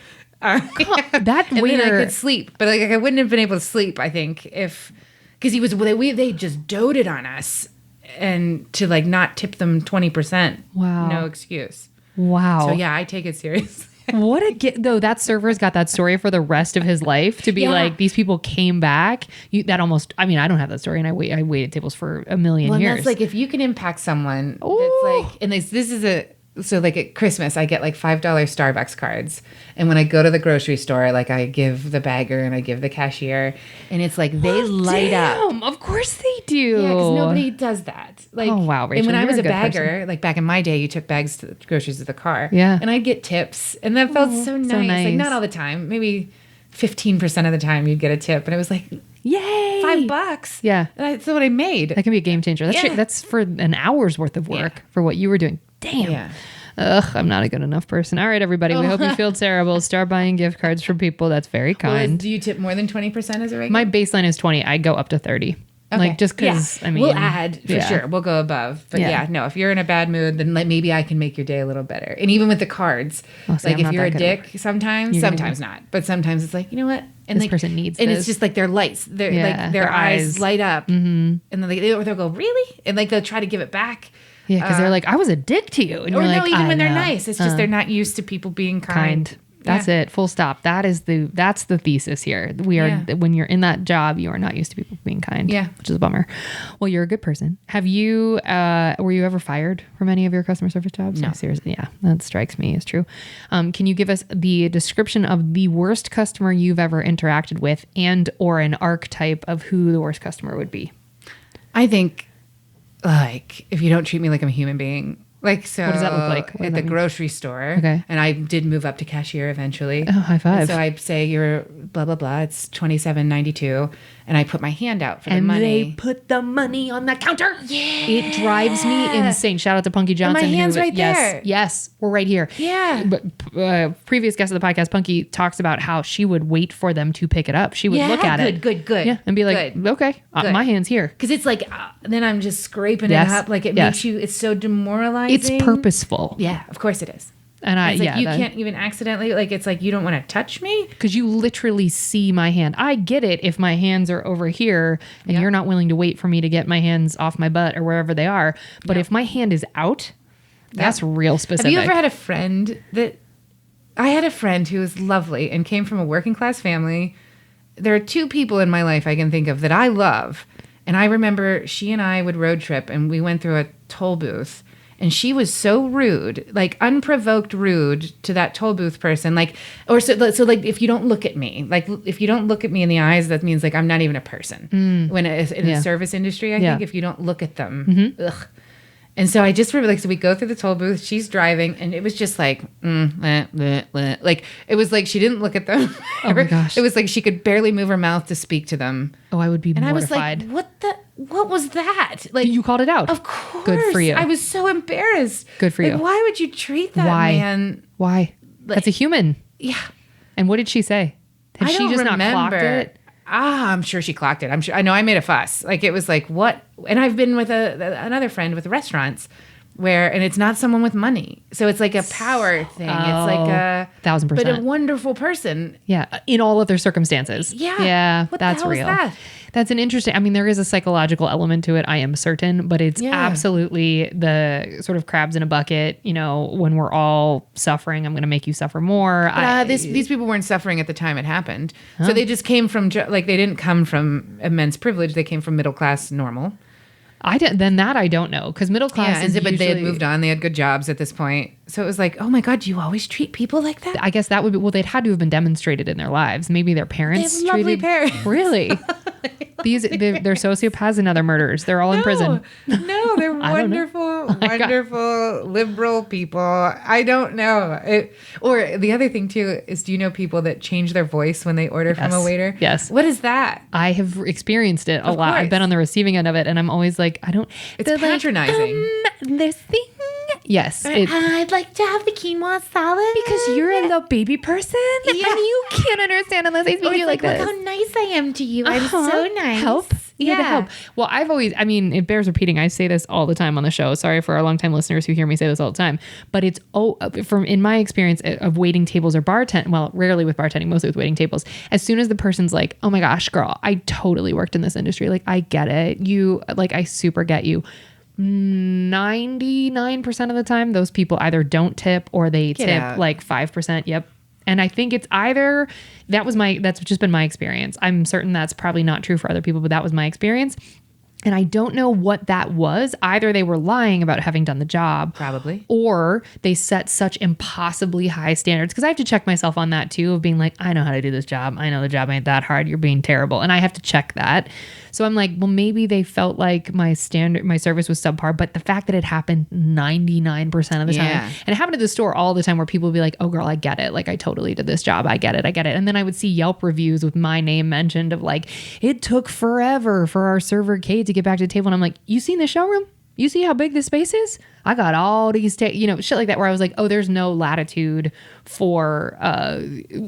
That and waiter. then I could sleep. But like I wouldn't have been able to sleep, I think, because they just doted on us and to like not tip them 20%. Wow. No excuse. Wow. So yeah, I take it seriously. What though, that server's got that story for the rest of his life to be like, these people came back. I don't have that story and I waited tables for a million years. Well, that's like, if you can impact someone, that's like, and this is so like at Christmas, I get like $5 Starbucks cards. And when I go to the grocery store, like I give the bagger and I give the cashier and it's like, they light up. Of course they do. Yeah, because nobody does that. Like, oh, wow, Rachel, and when I was you're a good bagger, person. like back in my day, you took bags to the groceries to the car. Yeah. And I'd get tips. And that felt so nice. Like not all the time. Maybe 15% of the time you'd get a tip. And it was like, yay, $5. Yeah. And that's what I made. That can be a game changer. That's for an hour's worth of work for what you were doing. Damn. Yeah. Ugh, I'm not a good enough person. All right, everybody. We hope you feel terrible. Start buying gift cards from people. That's very kind. Do you tip more than 20% as a regular? My baseline is 20. I go up to 30. Okay. Like just because, we'll add for sure. We'll go above. But no, if you're in a bad mood, then maybe I can make your day a little better. And even with the cards, like if you're a dick, sometimes not. But sometimes it's like, you know what? And this person needs and this. it's just like their lights, their eyes light up, and then they'll go, really? And like they'll try to give it back. Yeah, because they're like, I was a dick to you. And or you're no, like, even when they're know. nice. It's just they're not used to people being kind. That's it. Full stop. That's the thesis here. We are, when you're in that job, you are not used to people being kind. Yeah. Which is a bummer. Well, you're a good person. Have you, were you ever fired from any of your customer service jobs? No. Seriously. Yeah. That strikes me as true. Can you give us the description of the worst customer you've ever interacted with and or an archetype of who the worst customer would be? I think, like, if you don't treat me like I'm a human being. Like, so what does that look like? At the grocery store. Okay. And I did move up to cashier eventually. Oh, high five. And so I say you're blah, blah, blah. It's $27.92. And I put my hand out for the money. And they put the money on the counter. Yeah. It drives me insane. Shout out to Punky Johnson. And my hand's right yes, there. Yes, we're right here. Yeah. But previous guest of the podcast, Punky, talks about how she would wait for them to pick it up. She would look at it. Good. Yeah, and be like, okay, my hand's here. Because it's like, then I'm just scraping it up. Like, it makes you, it's so demoralizing. It's purposeful. Yeah, of course it is. And it's like you can't even accidentally, like, it's like you don't want to touch me. Because you literally see my hand. I get it if my hands are over here and you're not willing to wait for me to get my hands off my butt or wherever they are. But if my hand is out, that's real specific. Have you ever had a friend I had a friend who was lovely and came from a working class family. There are two people in my life I can think of that I love. And I remember she and I would road trip and we went through a toll booth. And she was so rude, like unprovoked rude to that toll booth person. Like, or so like if you don't look at me, like if you don't look at me in the eyes, that means like I'm not even a person. When in the service industry, I think if you don't look at them, ugh. And so I just remember, like, so we go through the toll booth, she's driving, and it was just like, like, it was like she didn't look at them. Oh my gosh. It was like she could barely move her mouth to speak to them. Oh, I would be and mortified. I was like, what was that? Like, you called it out. Of course. Good for you. I was so embarrassed. Good for you. Why would you treat that man? Why? That's a human. Yeah. And what did she say? Had she just not clocked it? I'm sure she clocked it. I know I made a fuss. Like, it was like, what? And I've been with another friend with restaurants and it's not someone with money. So it's like a power thing. It's like 1,000%. But a wonderful person. Yeah. In all of their circumstances. Yeah. Yeah. What that's the hell real. Is that? That's an interesting, I mean, there is a psychological element to it, I am certain, but it's absolutely the sort of crabs in a bucket, when we're all suffering, I'm going to make you suffer more. These people weren't suffering at the time it happened. Huh? So they just came from, like, they didn't come from immense privilege. They came from middle class normal. I don't know, because middle class is but usually, they had moved on. They had good jobs at this point. So it was like, oh my God, do you always treat people like that? I guess that would be, they'd had to have been demonstrated in their lives. Maybe their parents they have lovely parents. Really? They're sociopaths and other murderers. They're all in prison. No, they're wonderful liberal people. I don't know. Or the other thing too is, do you know people that change their voice when they order from a waiter? Yes. What is that? I have experienced it a lot. I've been on the receiving end of it, and I'm always like, it's patronizing. This thing. Yes. I'd like to have the quinoa salad. Because you're the baby person. Yeah. And you can't understand unless I speak to you like this. Look how nice I am to you. I'm so nice. Help. Yeah. To help. Well, it bears repeating. I say this all the time on the show. Sorry for our longtime listeners who hear me say this all the time. But it's, in my experience of waiting tables or rarely with bartending, mostly with waiting tables. As soon as the person's like, oh my gosh, girl, I totally worked in this industry. Like, I get it. I super get you. 99% of the time, those people either don't tip or they tip like 5%. Yep. And I think it's either that's just been my experience. I'm certain that's probably not true for other people, but that was my experience. And I don't know what that was. Either they were lying about having done the job. Probably. Or they set such impossibly high standards. Because I have to check myself on that too, of being like, I know how to do this job. I know the job ain't that hard. You're being terrible. And I have to check that. So I'm like, well, maybe they felt like my service was subpar. But the fact that it happened 99% of the time. And it happened at the store all the time where people would be like, oh girl, I get it. Like, I totally did this job. I get it. And then I would see Yelp reviews with my name mentioned of like, it took forever for our server Kate to get back to the table. And I'm like, you seen the showroom? You see how big this space is? I got all these, shit like that, where I was like, oh, there's no latitude for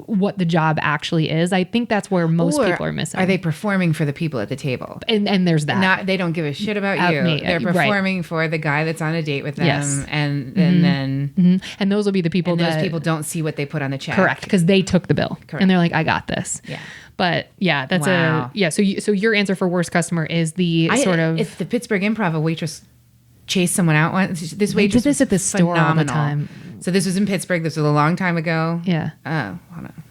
what the job actually is. I think that's where most people are missing. Are they performing for the people at the table? And there's that. They don't give a shit about you. They're performing for the guy that's on a date with them. Yes. And then... And those will be the people those people don't see what they put on the check. Correct. Because they took the bill. Correct. And they're like, I got this. Yeah. But yeah, that's so your answer for worst customer is it's the Pittsburgh Improv, a waitress chased someone out once. This We waitress did this at the store all the time. So this was in Pittsburgh. This was a long time ago. Yeah. Hold on.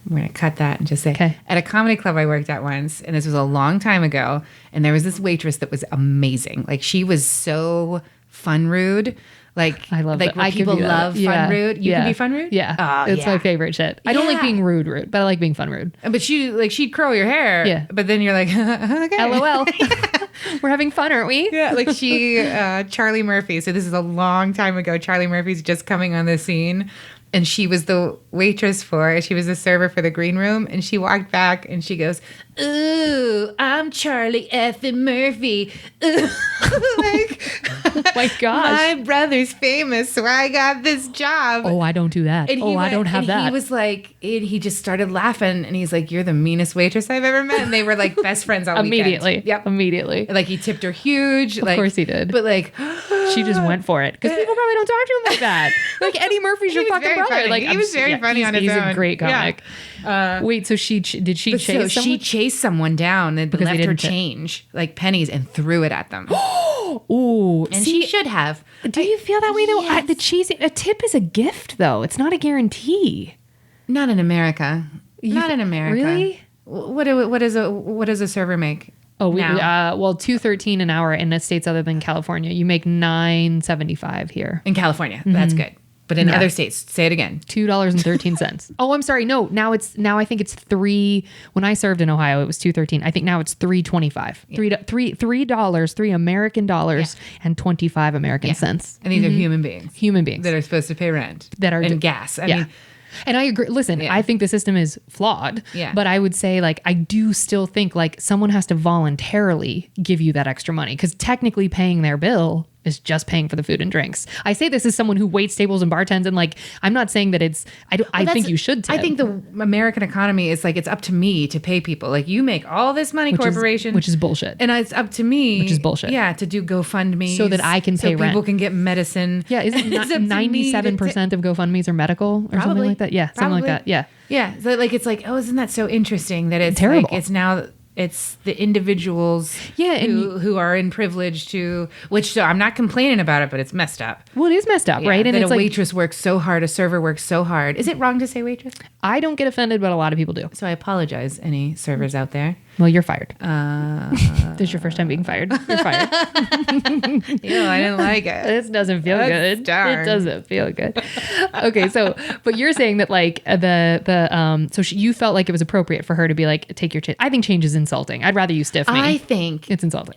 We're going to cut that and just say, Okay. at a comedy club I worked at once, and this was a long time ago, and there was this waitress that was amazing. Like, she was so fun rude. Like, I love like that. people love fun rude. You can be fun rude? Yeah. Oh, It's my favorite shit. I don't like being rude, but I like being fun rude. But she'd curl your hair. Yeah. But then you're like, okay. LOL. We're having fun, aren't we? Yeah, like Charlie Murphy. So this is a long time ago. Charlie Murphy's just coming on the scene. And she was the waitress she was the server for the green room. And she walked back and she goes, "Ooh, I'm Charlie effing Murphy." Ooh. Like, Oh my gosh. my brother's famous, so I got this job. Oh, I don't do that. And I don't have that. He was like, he just started laughing, and he's like, "You're the meanest waitress I've ever met." And they were like best friends all Immediately. weekend. Yep. Immediately. Like, he tipped her huge. Of course he did. But like, She just went for it. Because people probably don't talk to him like that. Like, Eddie Murphy's your was fucking very brother. funny. Like, He was very funny on his He's own. a great comic. Wait, so did she chase so someone? she chased someone down and Because they left her didn't tip. change, like pennies, and threw it at them. Ooh. And she should have. Do you feel that way though? Yes. A tip is a gift though. It's not a guarantee. Not in America. Not in America. Really? What does a server make? Oh, now? well, $2.13 an hour in the states other than California. You make $9.75 here. In California, that's good. But in other states, say it again. $2.13. Oh, I'm sorry. No, now I think it's $3. When I served in Ohio, it was $2.13. I think now it's $3.25. $3 American dollars and 25 American cents. And these are human beings. Human beings That are supposed to pay rent. that are and gas. I mean, and I agree. Listen, I think the system is flawed. Yeah. But I would say, like, I do still think like someone has to voluntarily give you that extra money, because technically paying their bill is just paying for the food and drinks. I say this as someone who waits tables and bartends, and like, I'm not saying that it's. I think you should tip. I think the American economy is like, it's up to me to pay people. Like, you make all this money, corporation, which is bullshit. and it's up to me, Which is bullshit. Yeah, to do GoFundMe So that I can pay so people rent. can get medicine. Yeah, isn't It's up to me to 97% of GoFundMe's are medical or something Probably. like that? Yeah, something like Probably. that. Yeah. Yeah, so like, it's like, oh, isn't that so interesting that it's Terrible. like, it's now. It's the individuals who are in privilege to, which, so I'm not complaining about it, but it's messed up. Well, it is messed up, Yeah, right? And that it's a like, waitress works so hard, a server works so hard. Is it wrong to say waitress? I don't get offended, but a lot of people do. So I apologize, any servers out there. Well, you're fired. This is your first time being fired. You're fired. Ew, I didn't like it. This doesn't feel good. darn. It doesn't feel good. Okay, so but you're saying that like you felt like it was appropriate for her to be like, take your change. I think change is insulting. I'd rather you stiff me. I think It's insulting.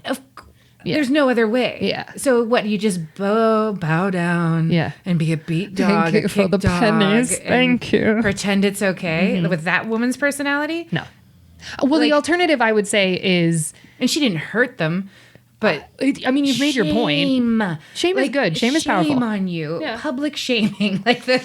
there's no other way. Yeah. So what? You just bow down. Yeah. And be a beat dog. Thank you a for kick the dog, pennies. and Thank you. Pretend it's okay with that woman's personality. No. Well, the alternative I would say is, And she didn't hurt them, but I mean, you've made your point. Shame is good. Shame is powerful. Shame on you. Yeah. Public shaming, like the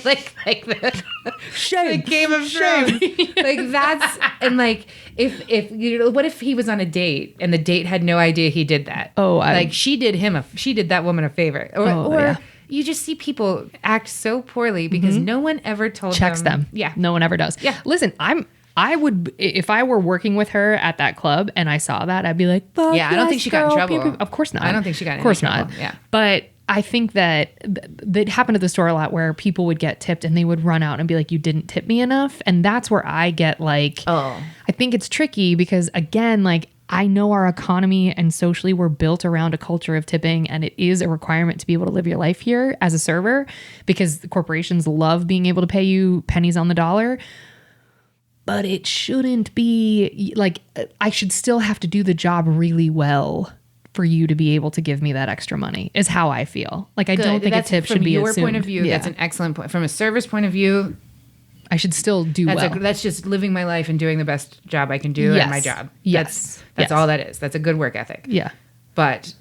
Shame. Game of Thrones. Like, that's, and like, if you know, what if he was on a date and the date had no idea he did that? Like, she did that woman a favor, or yeah. you just see people act so poorly because no one ever told Checks them. Yeah. No one ever does. Yeah. Listen, I would, if I were working with her at that club and I saw that, I'd be like, fuck Yeah, I don't yes, think she got in girl. trouble. Pew, pew. Of course not. I don't think she got in Of course trouble. not. Yeah. But I think that that happened at the store a lot, where people would get tipped and they would run out and be like, you didn't tip me enough. And that's where I get like, I think it's tricky because, again, like, I know our economy and socially we're built around a culture of tipping, and it is a requirement to be able to live your life here as a server, because the corporations love being able to pay you pennies on the dollar. But it shouldn't be like, I should still have to do the job really well for you to be able to give me that extra money, is how I feel. Like, I don't think a tip should be assumed. From your point of view, that's an excellent point. From a server's point of view, I should still do well. That's just living my life and doing the best job I can do at my job. Yes. That's all that is. That's a good work ethic. Yeah. But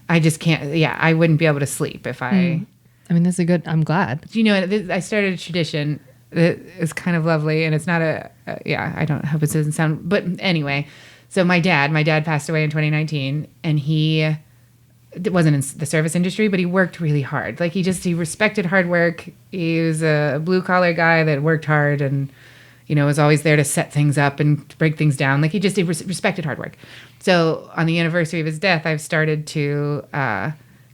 I just can't, I wouldn't be able to sleep if I mean, this is a good, I'm glad. You know, I started a tradition that is kind of lovely, and it's not I don't hope it doesn't sound, but anyway. So my dad passed away in 2019, and he wasn't in the service industry, but he worked really hard. Like, he respected hard work. He was a blue collar guy that worked hard, and was always there to set things up and break things down. Like he just respected hard work. So on the anniversary of his death, I've started to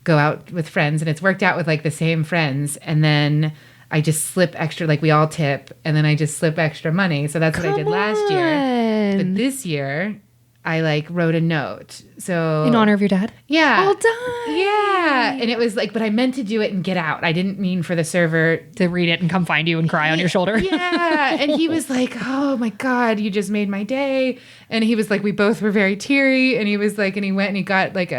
go out with friends, and it's worked out with like the same friends. And then I just slip extra, like we all tip, and then I just slip extra money. So that's what I did last year. But this year, I like wrote a note. So in honor of your dad? Yeah. Well done. Yeah. And it was like, but I meant to do it and get out. I didn't mean for the server to read it and come find you and cry on your shoulder. Yeah. And he was like, oh my God, you just made my day. And he was like, we both were very teary. And he was like, and he went and he got like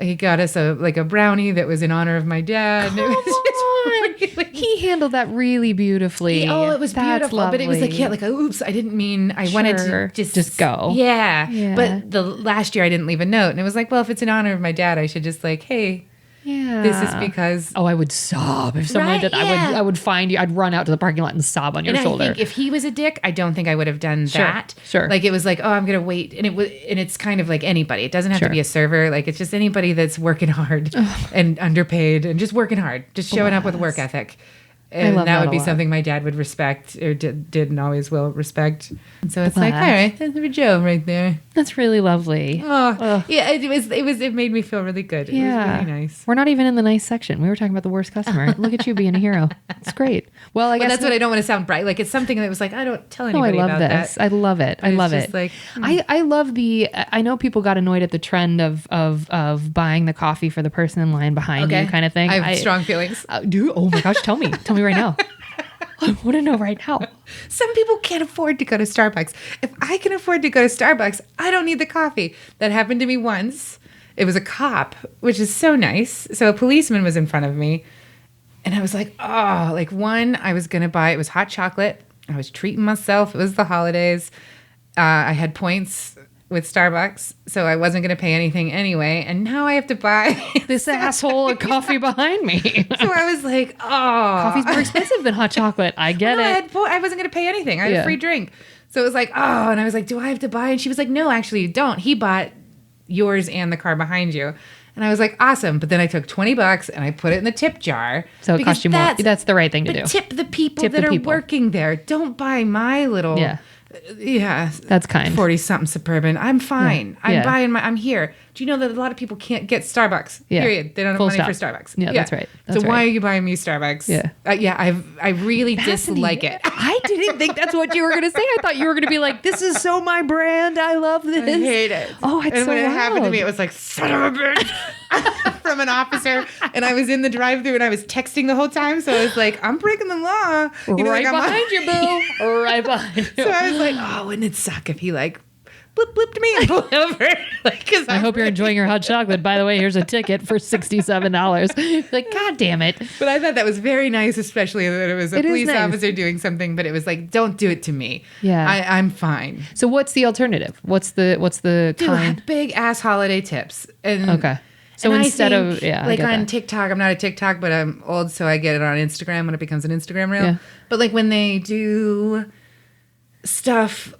he got us a brownie that was in honor of my dad. And it was just really, he handled that really beautifully. it was beautiful. Lovely. But it was like, like, oops, I didn't mean, I wanted to just go. Yeah. But the last year I didn't leave a note. And it was like, well, if it's in honor of my dad, I should just like, hey, this is because. Oh, I would sob if someone did. I would find you. I'd run out to the parking lot and sob on your shoulder. I think if he was a dick, I don't think I would have done that. Sure. Like it was like, oh, I'm gonna wait, and it's kind of like anybody. It doesn't have to be a server. Like it's just anybody that's working hard and underpaid and just working hard, just showing up with work ethic. And that would be something my dad would respect, or did and always will respect. And so it's like, all right, that's for Joe right there. That's really lovely. Oh, yeah, it made me feel really good. It was really nice. We're not even in the nice section. We were talking about the worst customer. Look at you being a hero. It's great. Well, I guess that's what I don't want to sound bright. Like it's something that was like, I don't tell anybody about that. I love it. I love it. Like, I love I know people got annoyed at the trend of buying the coffee for the person in line behind you kind of thing. I have strong feelings. Oh my gosh, tell me right now. I want to know right now. Some people can't afford to go to Starbucks. If I can afford to go to Starbucks, I don't need the coffee. That happened to me once. It was a cop, which is so nice. So a policeman was in front of me, and I was like, oh, like one I was going to buy. It was hot chocolate. I was treating myself. It was the holidays. I had points with Starbucks, so I wasn't going to pay anything anyway. And now I have to buy this asshole a coffee behind me. So I was like, oh. Coffee's more expensive than hot chocolate. I get it. I wasn't going to pay anything. I had a free drink. So it was like, oh. And I was like, do I have to buy? And she was like, no, actually you don't. He bought yours and the car behind you. And I was like, awesome. But then I took $20 and I put it in the tip jar. So it cost you more. That's the right thing to do. Tip the people that are working there. Don't buy my little... Yeah. That's kind. 40-something Suburban. I'm fine. I'm here. Do you know that a lot of people can't get Starbucks? Period. They don't have money for Starbucks. Yeah, that's right. Why are you buying me Starbucks? Yeah. I really dislike it. I didn't think that's what you were going to say. I thought you were going to be like, this is so my brand. I love this. I hate it. Oh, it's and so when it wild. happened to me, it was like, son of a bitch. From an officer. And I was in the drive-thru and I was texting the whole time. So I was like, I'm breaking the law. Right behind you, boo. Right behind you. So I was like, oh, wouldn't it suck if he like blipped me and pulled over? I hope you're enjoying your hot chocolate. By the way, here's a ticket for $67. Like, God damn it. But I thought that was very nice, especially that it was a police officer doing something, but it was like, don't do it to me. Yeah. I'm fine. So what's the alternative? What's the kind? Big ass holiday tips. And okay. So instead of on TikTok, I'm not a TikTok, but I'm old, so I get it on Instagram when it becomes an Instagram reel. Yeah. But like when they do stuff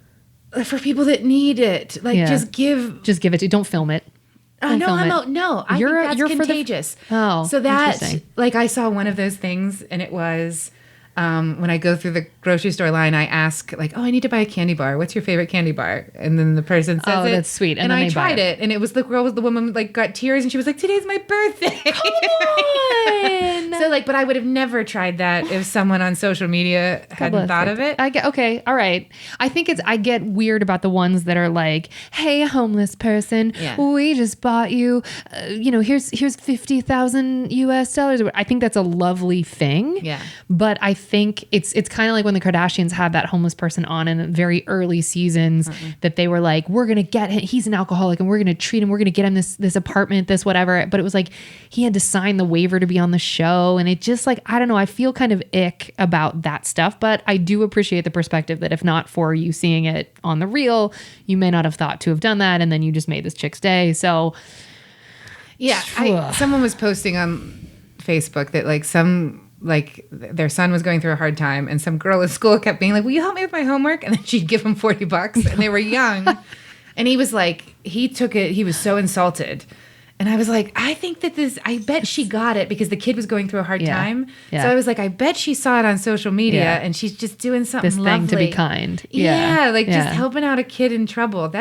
for people that need it, like just give it to. Don't film it. I think that's contagious. So that like I saw one of those things, and it was. When I go through the grocery store line, I ask like, "Oh, I need to buy a candy bar. What's your favorite candy bar?" And then the person says, "Oh, that's sweet." And I tried it, and it was the woman like got tears, and she was like, "Today's my birthday." Come on. So like, but I would have never tried that if someone on social media hadn't thought of it. Okay, all right. I think I get weird about the ones that are like, "Hey, homeless person, we just bought you, here's $50,000 US." I think that's a lovely thing. Yeah, but I think it's kind of like when the Kardashians had that homeless person on in very early seasons that they were like, we're going to get him. He's an alcoholic and we're going to treat him. We're going to get him this apartment, this whatever. But it was like, he had to sign the waiver to be on the show. And it just like, I don't know. I feel kind of ick about that stuff, but I do appreciate the perspective that if not for you seeing it on the reel, you may not have thought to have done that. And then you just made this chick's day. So yeah, someone was posting on Facebook that like their son was going through a hard time, and some girl at school kept being like, will you help me with my homework? And then she'd give him $40, and they were young. And he was like, he took it, he was so insulted. And I was like, I think that I bet she got it because the kid was going through a hard time. Yeah. So I was like, I bet she saw it on social media and she's just doing something this lovely. thing to be kind. Yeah, just helping out a kid in trouble.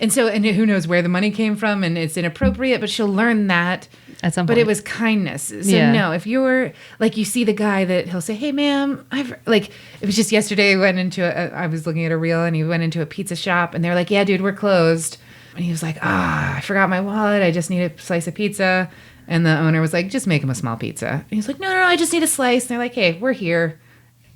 And who knows where the money came from, and it's inappropriate, but she'll learn that. At some point. But it was kindness. So no, if you're like, you see the guy that he'll say, hey ma'am, it was just yesterday, I was looking at a reel and he went into a pizza shop and they're like, yeah, dude, we're closed. And he was like, I forgot my wallet. I just need a slice of pizza. And the owner was like, just make him a small pizza. And he's like, no, I just need a slice. And they're like, hey, we're here.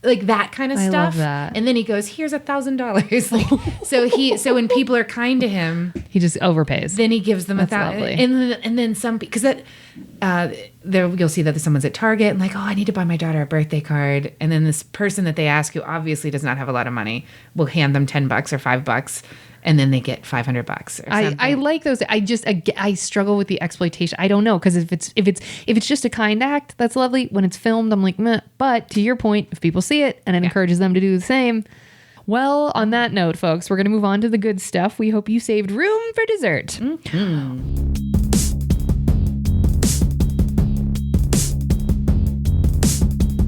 Like that kind of stuff. I love that. And then he goes, here's $1,000. So when people are kind to him, he just overpays. Then he gives them $1,000. And then some, because you'll see that someone's at Target and like, I need to buy my daughter a birthday card. And then this person that they ask, who obviously does not have a lot of money, will hand them $10 or $5. And then they get $500 or something. I like those. I struggle with the exploitation. I don't know, because if it's just a kind act, that's lovely. When it's filmed, I'm like, meh. But to your point, if people see it and it encourages them to do the same. Well, on that note, folks, we're going to move on to the good stuff. We hope you saved room for dessert. Mm-hmm.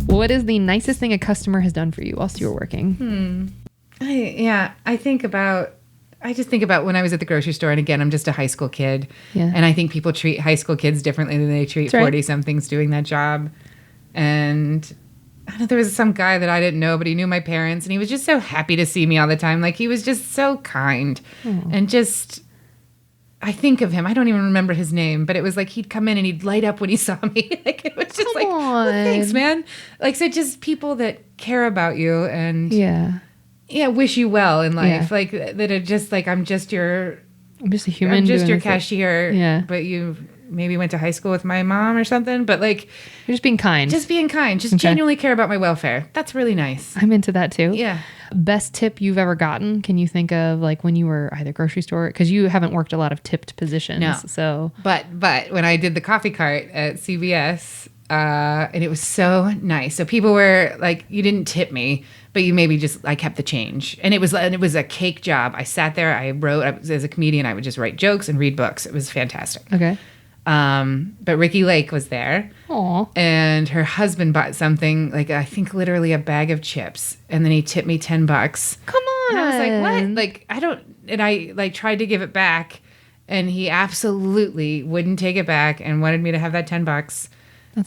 What is the nicest thing a customer has done for you whilst you were working? I just think about when I was at the grocery store, and again, I'm just a high school kid. Yeah. And I think people treat high school kids differently than they treat 40-somethings doing that job. And I know there was some guy that I didn't know, but he knew my parents, and he was just so happy to see me all the time. Like, he was just so kind. And just, I think of him. I don't even remember his name, but it was like he'd come in and he'd light up when he saw me. Like, it was just well, thanks, man. Like, so just people that care about you and wish you well in life. Like, that are just like, I'm just a human. I'm just your cashier. Yeah. But you maybe went to high school with my mom or something. But like, you're just being kind. Just genuinely care about my welfare. That's really nice. I'm into that too. Yeah. Best tip you've ever gotten? Can you think of like when you were either grocery store, because you haven't worked a lot of tipped positions. No. So, but when I did the coffee cart at CVS, and it was so nice. So people were like, you didn't tip me, but you maybe I kept the change. And it was a cake job. I sat there, as a comedian, I would just write jokes and read books. It was fantastic. Okay. But Ricky Lake was there. Aww. And her husband bought something, like I think literally a bag of chips. And then he tipped me $10. Come on. And I was like, what? Like, I like tried to give it back, and he absolutely wouldn't take it back and wanted me to have that $10. That's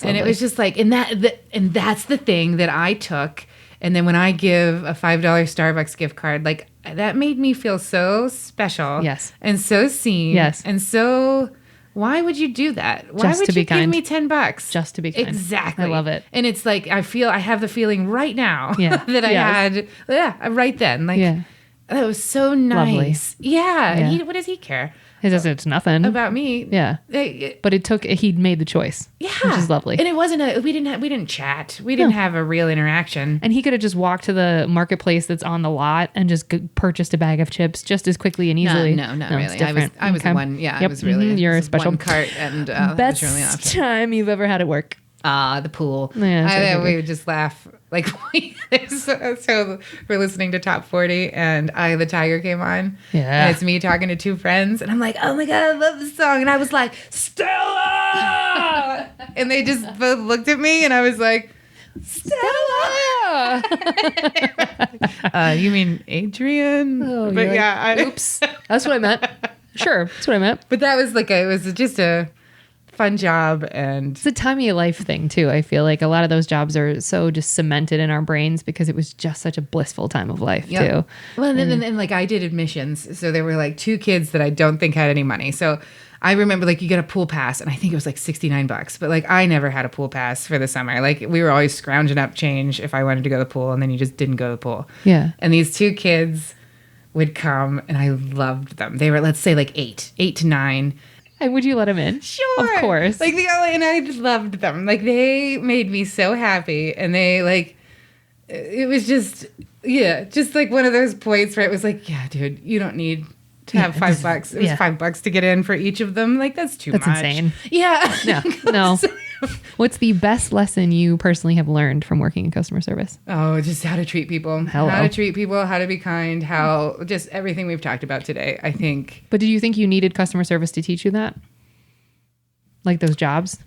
and lovely. it was just like, and that's the thing that I took. And then when I give a $5 Starbucks gift card, like, that made me feel so special. Yes. And so seen. Yes. And so, why would you do that? Why Just would to you be kind. give me $10? Just to be kind. Exactly. I love it. And it's like, I have the feeling right now that I had, right then. Like, that was so nice. Lovely. Yeah. And what does he care? It's nothing about me. Yeah. But he'd made the choice. Yeah. Which is lovely. And it wasn't we didn't chat. We didn't have a real interaction. And he could have just walked to the marketplace that's on the lot and just purchased a bag of chips just as quickly and easily. No, not really. I was the one. Yeah, yep. I was really. You're a special one cart, and best was really awesome. time you've ever had at work. The pool. Yeah, we would just laugh. Like, so we're listening to Top 40, and Eye of the Tiger came on. Yeah. And it's me talking to two friends, and I'm like, oh my God, I love this song. And I was like, Stella! And they just both looked at me, and I was like, Stella! You mean Adrian? Oh, but yeah. Oops. That's what I meant. Sure. That's what I meant. But that was it was just a fun job, and it's a time of your life thing too. I feel like a lot of those jobs are so just cemented in our brains because it was just such a blissful time of life too. Well, and then like I did admissions, so there were like two kids that I don't think had any money. So I remember like you get a pool pass, and I think it was like $69, but like I never had a pool pass for the summer. Like we were always scrounging up change if I wanted to go to the pool, and then you just didn't go to the pool. Yeah. And these two kids would come, and I loved them. They were, let's say, like 8 to 9. And would you let them in? Sure. Of course. Like and I loved them. Like they made me so happy, and they like, it was just like one of those points where it was like, yeah, dude, you don't need to have $5. It was $5 to get in for each of them. Like that's much. That's insane. Yeah. No. What's the best lesson you personally have learned from working in customer service? Oh, just how to treat people. Hello. How to treat people, how to be kind, just everything we've talked about today, I think. But did you think you needed customer service to teach you that? Like those jobs?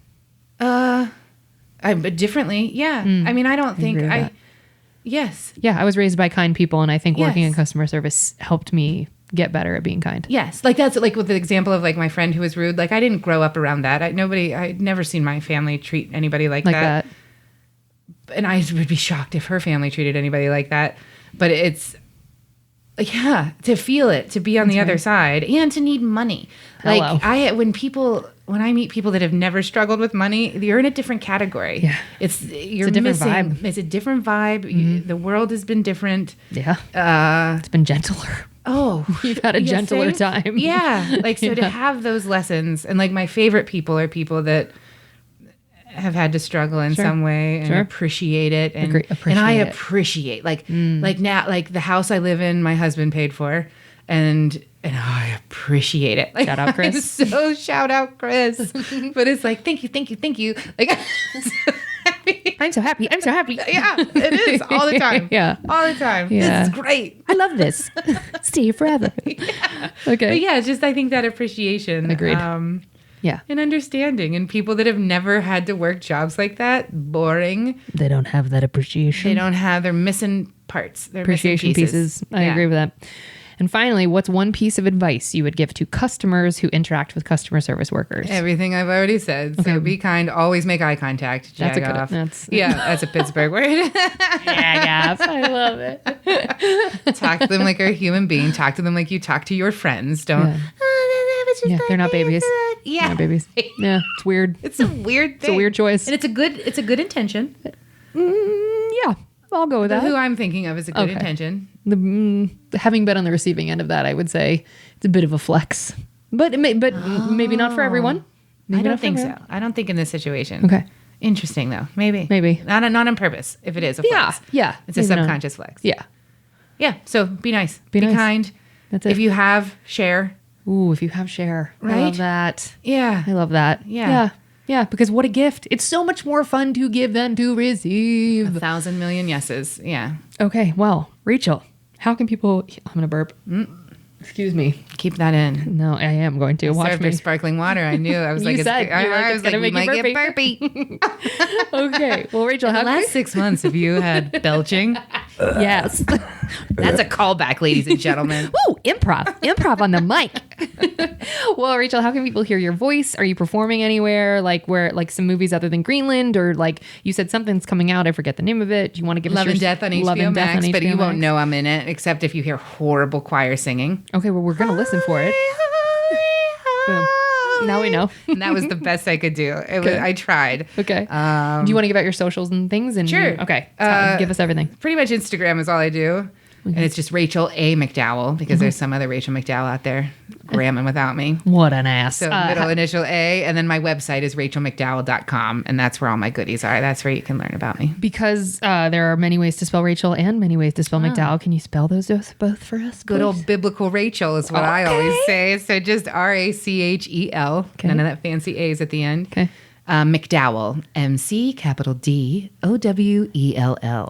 But differently. Yeah. I mean, I don't think agree with that. yes. Yeah, I was raised by kind people, and I think working Yes. in customer service helped me get better at being kind. Yes. Like that's like with the example of like my friend who was rude. Like I didn't grow up around that. I'd never seen my family treat anybody like that. And I would be shocked if her family treated anybody like that. But it's, yeah, to feel it, to be on the other side, and to need money. Hello. Like when I meet people that have never struggled with money, you're in a different category. Yeah. It's a different vibe. It's a different vibe. The world has been different. Yeah. It's been gentler. Oh, You've had a you gentler think? time. Yeah. Like, so to have those lessons, and like my favorite people are people that have had to struggle in some way and appreciate it. And, and I appreciate like now, like the house I live in, my husband paid for, and I appreciate it. Like, Shout out, Chris. So shout out, Chris. But it's like, thank you. Like, I'm so happy. yeah, it is all the time. Yeah. All the time. Yeah. This is great. I love this. Stay here forever. Yeah. Okay. But yeah, just I think that appreciation. Agreed. Yeah. And understanding. And people that have never had to work jobs like that, boring. They don't have that appreciation. They're missing parts. They're Appreciation missing pieces. I agree with that. And finally, what's one piece of advice you would give to customers who interact with customer service workers? Everything I've already said. Okay. So be kind. Always make eye contact. That's Jag a good- off. that's- That's a Pittsburgh word. Yeah, I love it. Talk to them like a human being. Talk to them like you talk to your friends. Don't. Yeah. "Oh, that was just Yeah, like they're not this." babies. Yeah. No babies. Yeah, it's weird. It's a weird thing. It's a weird choice. And it's a good intention. Yeah, I'll go with that. Who I'm thinking of is a good Okay. intention. Having been on the receiving end of that, I would say it's a bit of a flex, but maybe not for everyone. Maybe I don't not for think so. everyone. I don't think in this situation. Okay. Interesting though. Maybe. Maybe. Not on purpose. If it is a Yeah. flex. Yeah. It's a Maybe not. subconscious flex. Yeah. Yeah. So be nice. Be nice. kind. That's it. If you have, share. Ooh, if you have share, I Right? love that. Yeah. I love that. Yeah. Yeah. Yeah. Because what a gift. It's so much more fun to give than to receive. 1,000 million yeses. Yeah. Okay. Well, Rachel, how can people, I'm going to burp. Excuse me. Keep that in. No, I am going to. Watch Served me. her sparkling water. I knew. I was You like, said, you were like, I it's was like, gonna we make you might get burpy. Okay. Well, Rachel, The how last 6 months, have you had belching? Yes. That's a callback, ladies and gentlemen. Ooh, improv on the mic. Well, Rachel, how can people hear your voice? Are you performing anywhere? Like some movies other than Greenland, or like you said something's coming out. I forget the name of it. Do you want to give Love us and your Death on Love HBO and Death Max, on but HBO you won't Max? know I'm in it, except if you hear horrible choir singing. Okay, well, we're gonna listen for it. Boom. Now we know. And that was the best I could do. I tried. Okay. Do you want to give out your socials and things? And Sure. Okay. Give us everything. Pretty much Instagram is all I do. And it's just Rachel A. McDowell, because there's some other Rachel McDowell out there gramming without me. What an ass. So middle initial A, and then my website is rachelmcdowell.com, and that's where all my goodies are. That's where you can learn about me. Because there are many ways to spell Rachel and many ways to spell McDowell. Can you spell those both for us? Good please? old biblical Rachel is what I always say. So just RACHEL. Okay. None of that fancy A's at the end. Okay. McDowell, MC, capital DOWELL.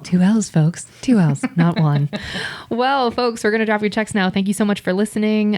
2 L's, folks. 2 L's, not one. Well, folks, we're going to drop your checks now. Thank you so much for listening.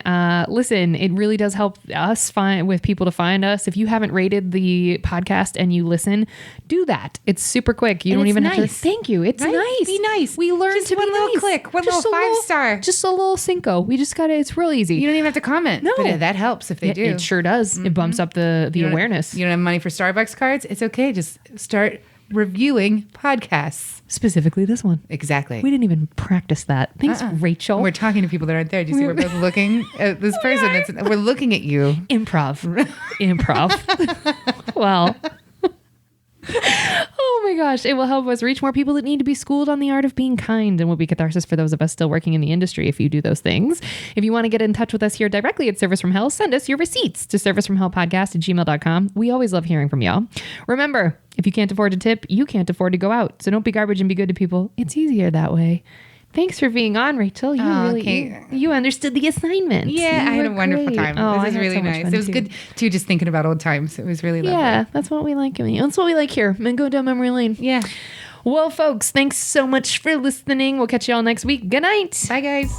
Listen, it really does help us with people to find us. If you haven't rated the podcast and you listen, do that. It's super quick. You And don't it's even have to. nice. Thank you. It's Right? nice. Be nice. We learned Just to one be little nice. click, one Just little a 5-star. Just a little cinco. We just got to, it's real easy. You don't even have to comment. No. But that helps if they do. It sure does. It bumps up the You don't- awareness. You don't have money for Starbucks cards? It's okay. Just start reviewing podcasts. Specifically this one. Exactly. We didn't even practice that. Thanks, Rachel. We're talking to people that aren't there. Do you see we're both looking at this person? We're looking at you. Improv. Well. Oh my gosh. It will help us reach more people that need to be schooled on the art of being kind, and will be catharsis for those of us still working in the industry if you do those things. If you want to get in touch with us here directly at Service from Hell, send us your receipts to servicefromhellpodcast@gmail.com. We always love hearing from y'all. Remember, if you can't afford to tip, you can't afford to go out. So don't be garbage and be good to people. It's easier that way. Thanks for being on, Rachel. You you understood the assignment. Yeah, You I had a were wonderful great. time. Oh, This I is had really so much nice. fun, It was too. good too, just thinking about old times. It was really lovely. Yeah, that's what we like. That's what we like here. And go down memory lane. Yeah. Well, folks, thanks so much for listening. We'll catch you all next week. Good night. Bye, guys.